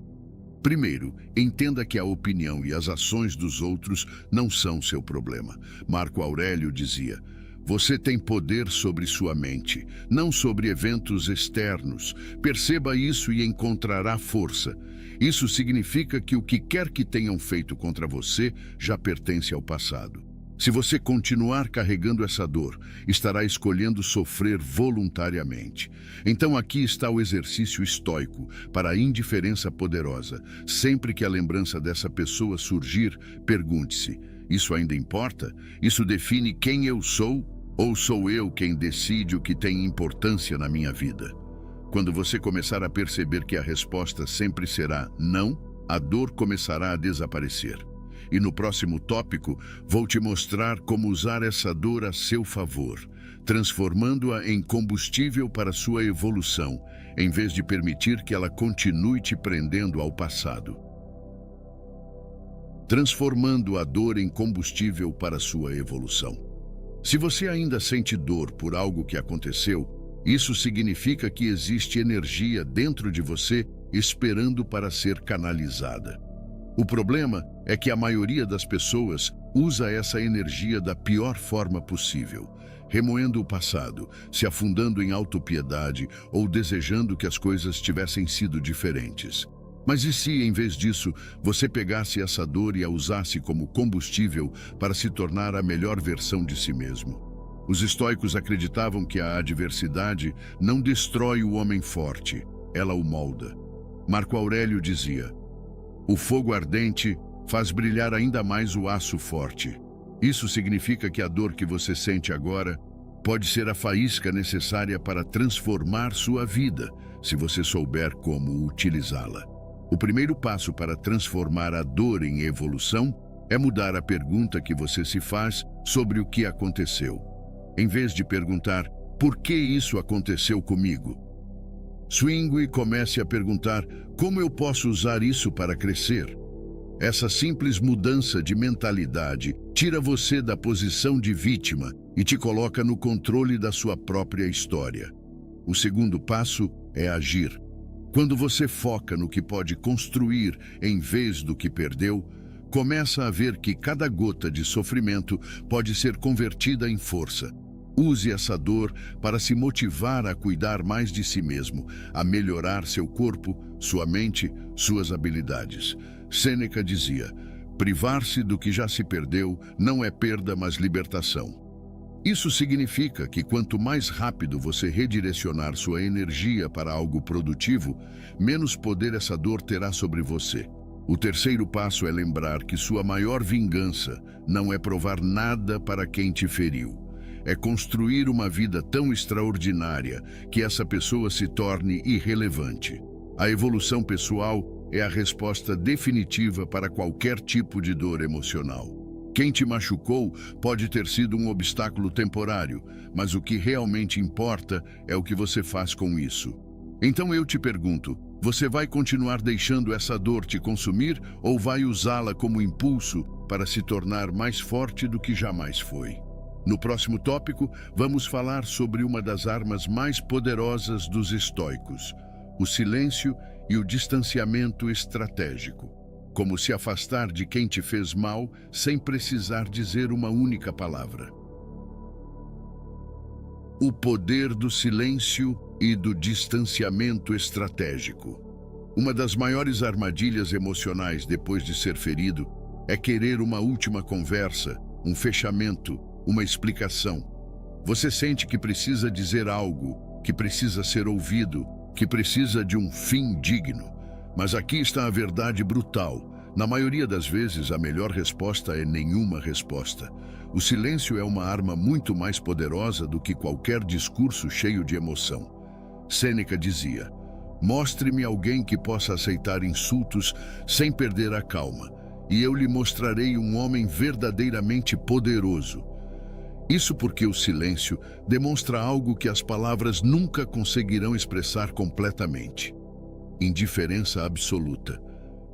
Primeiro, entenda que a opinião e as ações dos outros não são seu problema. Marco Aurélio dizia: você tem poder sobre sua mente, não sobre eventos externos. Perceba isso e encontrará força. Isso significa que o que quer que tenham feito contra você já pertence ao passado. Se você continuar carregando essa dor, estará escolhendo sofrer voluntariamente. Então aqui está o exercício estoico para a indiferença poderosa. Sempre que a lembrança dessa pessoa surgir, pergunte-se: isso ainda importa? Isso define quem eu sou? Ou sou eu quem decide o que tem importância na minha vida? Quando você começar a perceber que a resposta sempre será não, a dor começará a desaparecer. E no próximo tópico, vou te mostrar como usar essa dor a seu favor, transformando-a em combustível para sua evolução, em vez de permitir que ela continue te prendendo ao passado. Transformando a dor em combustível para sua evolução. Se você ainda sente dor por algo que aconteceu, isso significa que existe energia dentro de você esperando para ser canalizada. O problema é que a maioria das pessoas usa essa energia da pior forma possível, remoendo o passado, se afundando em autopiedade ou desejando que as coisas tivessem sido diferentes. Mas e se, em vez disso, você pegasse essa dor e a usasse como combustível para se tornar a melhor versão de si mesmo? Os estoicos acreditavam que a adversidade não destrói o homem forte, ela o molda. Marco Aurélio dizia: o fogo ardente faz brilhar ainda mais o aço forte. Isso significa que a dor que você sente agora pode ser a faísca necessária para transformar sua vida, se você souber como utilizá-la. O primeiro passo para transformar a dor em evolução é mudar a pergunta que você se faz sobre o que aconteceu. Em vez de perguntar, por que isso aconteceu comigo? Swingue e comece a perguntar, como eu posso usar isso para crescer? Essa simples mudança de mentalidade tira você da posição de vítima e te coloca no controle da sua própria história. O segundo passo é agir. Quando você foca no que pode construir em vez do que perdeu, Começa a ver que cada gota de sofrimento pode ser convertida em força. Use essa dor para se motivar a cuidar mais de si mesmo, a melhorar seu corpo, sua mente, suas habilidades. Sêneca dizia: privar-se do que já se perdeu não é perda, mas libertação. Isso significa que quanto mais rápido você redirecionar sua energia para algo produtivo, menos poder essa dor terá sobre você. O terceiro passo é lembrar que sua maior vingança não é provar nada para quem te feriu. É construir uma vida tão extraordinária que essa pessoa se torne irrelevante. A evolução pessoal é a resposta definitiva para qualquer tipo de dor emocional. Quem te machucou pode ter sido um obstáculo temporário, mas o que realmente importa é o que você faz com isso. Então eu te pergunto, você vai continuar deixando essa dor te consumir ou vai usá-la como impulso para se tornar mais forte do que jamais foi? No próximo tópico, vamos falar sobre uma das armas mais poderosas dos estoicos, o silêncio e o distanciamento estratégico. Como se afastar de quem te fez mal sem precisar dizer uma única palavra. O poder do silêncio e do distanciamento estratégico. Uma das maiores armadilhas emocionais depois de ser ferido é querer uma última conversa, um fechamento, uma explicação. Você sente que precisa dizer algo, que precisa ser ouvido, que precisa de um fim digno. Mas aqui está a verdade brutal. Na maioria das vezes, a melhor resposta é nenhuma resposta. O silêncio é uma arma muito mais poderosa do que qualquer discurso cheio de emoção. Sêneca dizia: mostre-me alguém que possa aceitar insultos sem perder a calma, e eu lhe mostrarei um homem verdadeiramente poderoso. Isso porque o silêncio demonstra algo que as palavras nunca conseguirão expressar completamente: indiferença absoluta.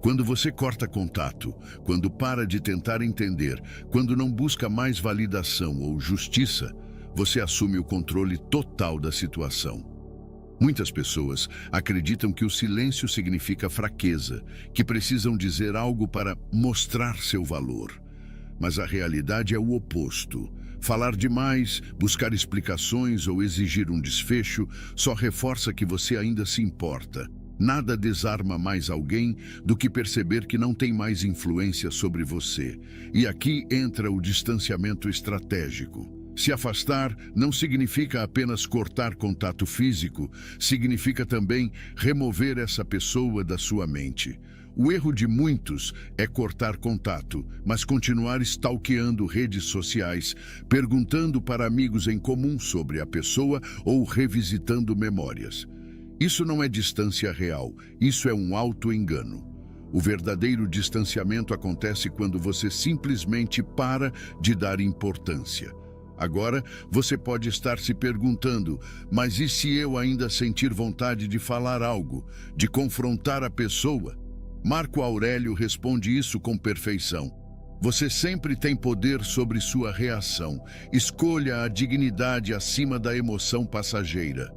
Quando você corta contato, quando para de tentar entender, quando não busca mais validação ou justiça, você assume o controle total da situação. Muitas pessoas acreditam que o silêncio significa fraqueza, que precisam dizer algo para mostrar seu valor. Mas a realidade é o oposto. Falar demais, buscar explicações ou exigir um desfecho só reforça que você ainda se importa. Nada desarma mais alguém do que perceber que não tem mais influência sobre você. E aqui entra o distanciamento estratégico. Se afastar não significa apenas cortar contato físico, significa também remover essa pessoa da sua mente. O erro de muitos é cortar contato, mas continuar stalkeando redes sociais, perguntando para amigos em comum sobre a pessoa ou revisitando memórias. Isso não é distância real, isso é um auto-engano. O verdadeiro distanciamento acontece quando você simplesmente para de dar importância. Agora, você pode estar se perguntando, mas e se eu ainda sentir vontade de falar algo, de confrontar a pessoa? Marco Aurélio responde isso com perfeição. Você sempre tem poder sobre sua reação. Escolha a dignidade acima da emoção passageira.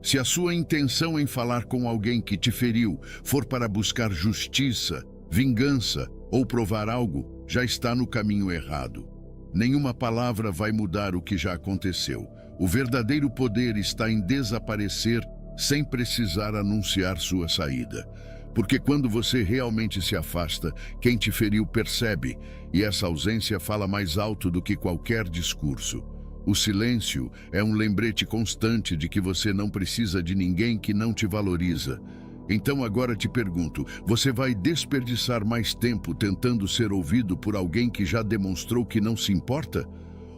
Se a sua intenção em falar com alguém que te feriu for para buscar justiça, vingança ou provar algo, já está no caminho errado. Nenhuma palavra vai mudar o que já aconteceu. O verdadeiro poder está em desaparecer sem precisar anunciar sua saída. Porque quando você realmente se afasta, quem te feriu percebe, e essa ausência fala mais alto do que qualquer discurso. O silêncio é um lembrete constante de que você não precisa de ninguém que não te valoriza. Então agora te pergunto, você vai desperdiçar mais tempo tentando ser ouvido por alguém que já demonstrou que não se importa?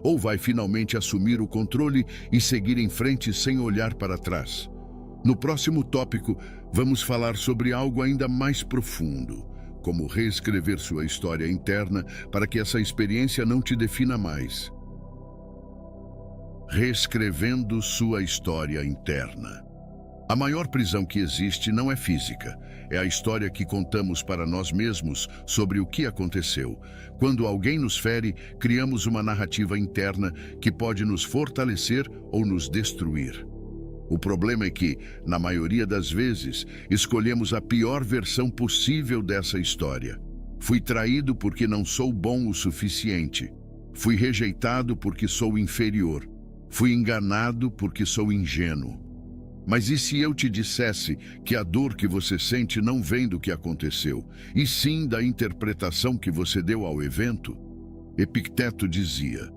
Ou vai finalmente assumir o controle e seguir em frente sem olhar para trás? No próximo tópico, vamos falar sobre algo ainda mais profundo, como reescrever sua história interna para que essa experiência não te defina mais. Reescrevendo sua história interna. A maior prisão que existe não é física, é a história que contamos para nós mesmos sobre o que aconteceu. Quando alguém nos fere, criamos uma narrativa interna que pode nos fortalecer ou nos destruir. O problema é que, na maioria das vezes, escolhemos a pior versão possível dessa história. Fui traído porque não sou bom o suficiente. Fui rejeitado porque sou inferior. Fui enganado porque sou ingênuo. Mas e se eu te dissesse que a dor que você sente não vem do que aconteceu, e sim da interpretação que você deu ao evento? Epicteto dizia: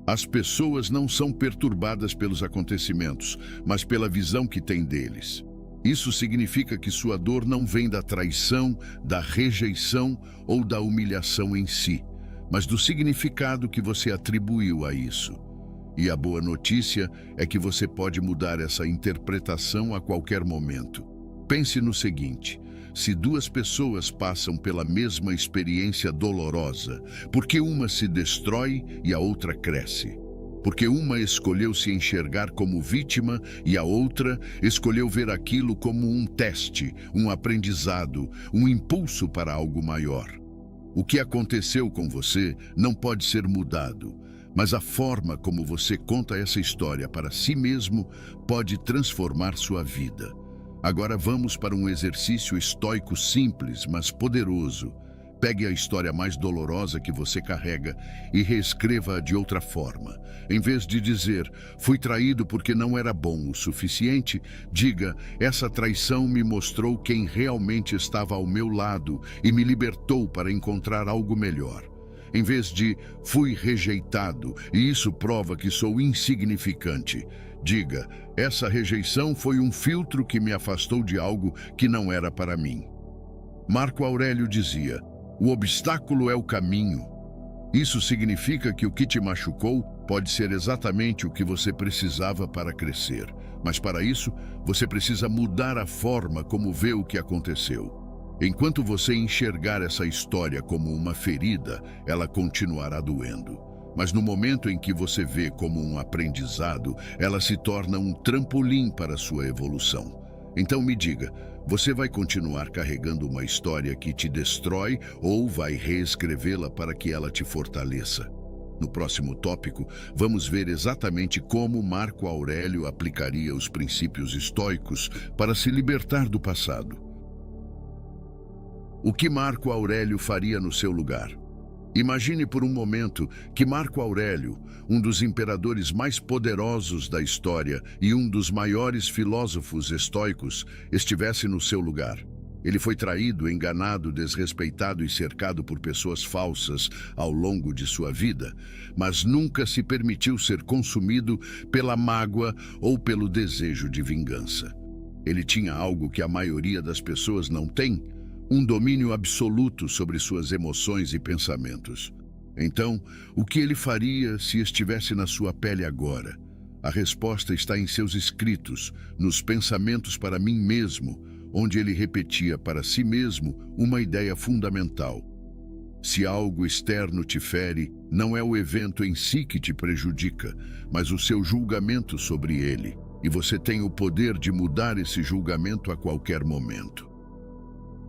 as pessoas não são perturbadas pelos acontecimentos, mas pela visão que têm deles. Isso significa que sua dor não vem da traição, da rejeição ou da humilhação em si, mas do significado que você atribuiu a isso. E a boa notícia é que você pode mudar essa interpretação a qualquer momento. Pense no seguinte: se duas pessoas passam pela mesma experiência dolorosa, por que uma se destrói e a outra cresce? Porque uma escolheu se enxergar como vítima e a outra escolheu ver aquilo como um teste, um aprendizado, um impulso para algo maior. O que aconteceu com você não pode ser mudado, mas a forma como você conta essa história para si mesmo pode transformar sua vida. Agora vamos para um exercício estoico simples, mas poderoso. Pegue a história mais dolorosa que você carrega e reescreva-a de outra forma. Em vez de dizer, fui traído porque não era bom o suficiente, diga, essa traição me mostrou quem realmente estava ao meu lado e me libertou para encontrar algo melhor. Em vez de, fui rejeitado e isso prova que sou insignificante, diga, essa rejeição foi um filtro que me afastou de algo que não era para mim. Marco Aurélio dizia, o obstáculo é o caminho. Isso significa que o que te machucou pode ser exatamente o que você precisava para crescer. Mas para isso, você precisa mudar a forma como vê o que aconteceu. Enquanto você enxergar essa história como uma ferida, ela continuará doendo. Mas no momento em que você vê como um aprendizado, ela se torna um trampolim para a sua evolução. Então me diga, você vai continuar carregando uma história que te destrói ou vai reescrevê-la para que ela te fortaleça? No próximo tópico, vamos ver exatamente como Marco Aurélio aplicaria os princípios estoicos para se libertar do passado. O que Marco Aurélio faria no seu lugar? Imagine por um momento que Marco Aurélio, um dos imperadores mais poderosos da história e um dos maiores filósofos estoicos, estivesse no seu lugar. Ele foi traído, enganado, desrespeitado e cercado por pessoas falsas ao longo de sua vida, mas nunca se permitiu ser consumido pela mágoa ou pelo desejo de vingança. Ele tinha algo que a maioria das pessoas não tem: um domínio absoluto sobre suas emoções e pensamentos. Então, o que ele faria se estivesse na sua pele agora? A resposta está em seus escritos, nos Pensamentos para mim mesmo, onde ele repetia para si mesmo uma ideia fundamental. Se algo externo te fere, não é o evento em si que te prejudica, mas o seu julgamento sobre ele, e você tem o poder de mudar esse julgamento a qualquer momento.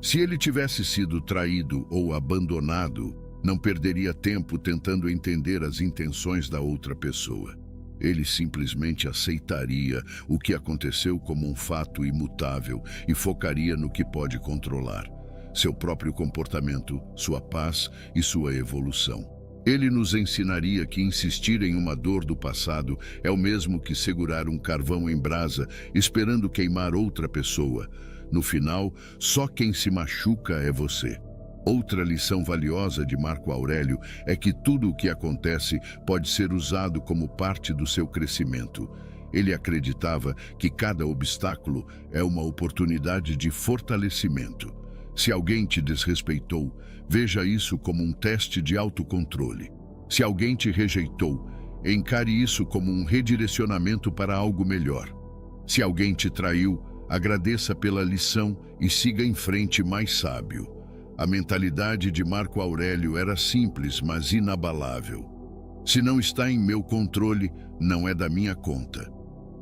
Se ele tivesse sido traído ou abandonado, não perderia tempo tentando entender as intenções da outra pessoa. Ele simplesmente aceitaria o que aconteceu como um fato imutável e focaria no que pode controlar: seu próprio comportamento, sua paz e sua evolução. Ele nos ensinaria que insistir em uma dor do passado é o mesmo que segurar um carvão em brasa, esperando queimar outra pessoa. No final, só quem se machuca é você. Outra lição valiosa de Marco Aurélio é que tudo o que acontece pode ser usado como parte do seu crescimento. Ele acreditava que cada obstáculo é uma oportunidade de fortalecimento. Se alguém te desrespeitou, veja isso como um teste de autocontrole. Se alguém te rejeitou, encare isso como um redirecionamento para algo melhor. Se alguém te traiu, agradeça pela lição e siga em frente mais sábio. A mentalidade de Marco Aurélio era simples, mas inabalável. Se não está em meu controle, não é da minha conta.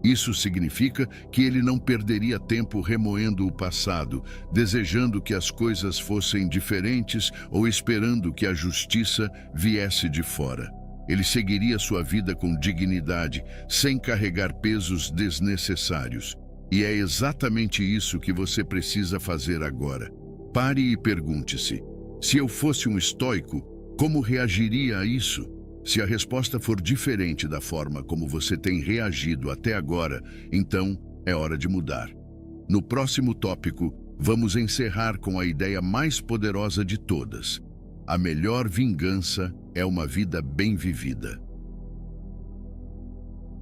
Isso significa que ele não perderia tempo remoendo o passado, desejando que as coisas fossem diferentes ou esperando que a justiça viesse de fora. Ele seguiria sua vida com dignidade, sem carregar pesos desnecessários. E é exatamente isso que você precisa fazer agora. Pare e pergunte-se: Se eu fosse um estoico, como reagiria a isso? Se a resposta for diferente da forma como você tem reagido até agora, então é hora de mudar. No próximo tópico, vamos encerrar com a ideia mais poderosa de todas. A melhor vingança é uma vida bem vivida.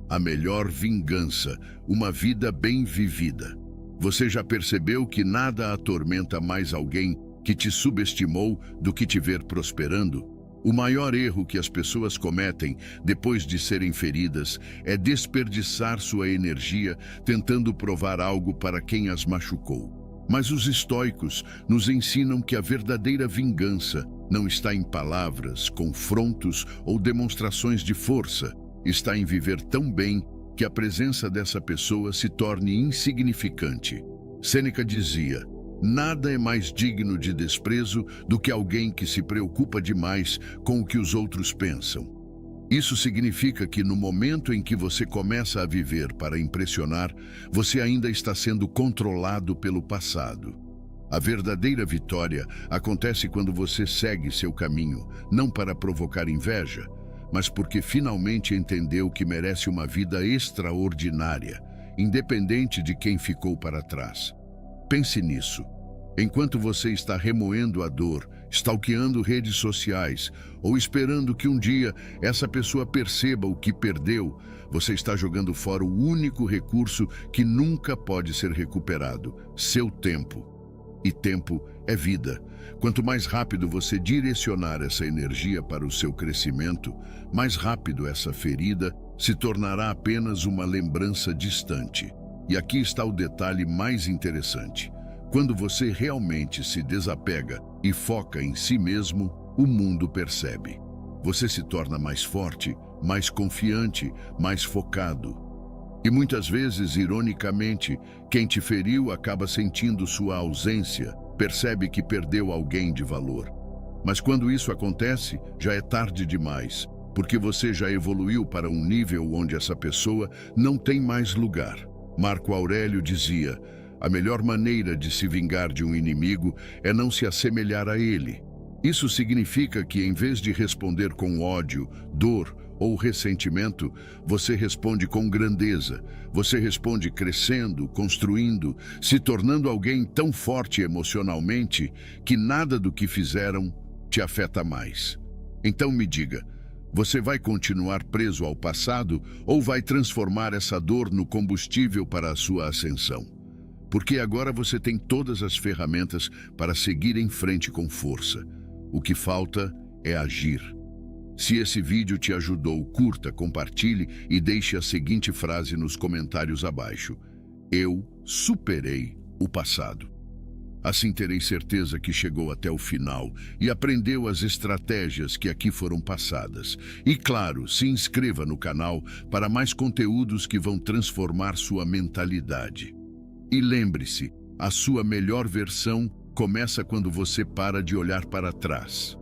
A melhor vingança, uma vida bem vivida. Você já percebeu que nada atormenta mais alguém que te subestimou do que te ver prosperando? O maior erro que as pessoas cometem depois de serem feridas é desperdiçar sua energia tentando provar algo para quem as machucou. Mas os estoicos nos ensinam que a verdadeira vingança não está em palavras, confrontos ou demonstrações de força. Está em viver tão bem que a presença dessa pessoa se torne insignificante. Sêneca dizia: nada é mais digno de desprezo do que alguém que se preocupa demais com o que os outros pensam. Isso significa que no momento em que você começa a viver para impressionar, você ainda está sendo controlado pelo passado. A verdadeira vitória acontece quando você segue seu caminho, não para provocar inveja, mas porque finalmente entendeu que merece uma vida extraordinária, independente de quem ficou para trás. Pense nisso. Enquanto você está remoendo a dor, stalkeando redes sociais ou esperando que um dia essa pessoa perceba o que perdeu, você está jogando fora o único recurso que nunca pode ser recuperado: seu tempo. E tempo é vida. Quanto mais rápido você direcionar essa energia para o seu crescimento, mais rápido essa ferida se tornará apenas uma lembrança distante. E aqui está o detalhe mais interessante. Quando você realmente se desapega e foca em si mesmo, o mundo percebe. Você se torna mais forte, mais confiante, mais focado. E muitas vezes, ironicamente, quem te feriu acaba sentindo sua ausência, percebe que perdeu alguém de valor. Mas quando isso acontece, já é tarde demais, porque você já evoluiu para um nível onde essa pessoa não tem mais lugar. Marco Aurélio dizia: a melhor maneira de se vingar de um inimigo é não se assemelhar a ele. Isso significa que, em vez de responder com ódio, dor ou ressentimento, você responde com grandeza. Você responde crescendo, construindo, se tornando alguém tão forte emocionalmente que nada do que fizeram te afeta mais. Então me diga, você vai continuar preso ao passado ou vai transformar essa dor no combustível para a sua ascensão? Porque agora você tem todas as ferramentas para seguir em frente com força. O que falta é agir. Se esse vídeo te ajudou, curta, compartilhe e deixe a seguinte frase nos comentários abaixo: eu superei o passado. Assim terei certeza que chegou até o final e aprendeu as estratégias que aqui foram passadas. E claro, se inscreva no canal para mais conteúdos que vão transformar sua mentalidade. E lembre-se, a sua melhor versão começa quando você para de olhar para trás.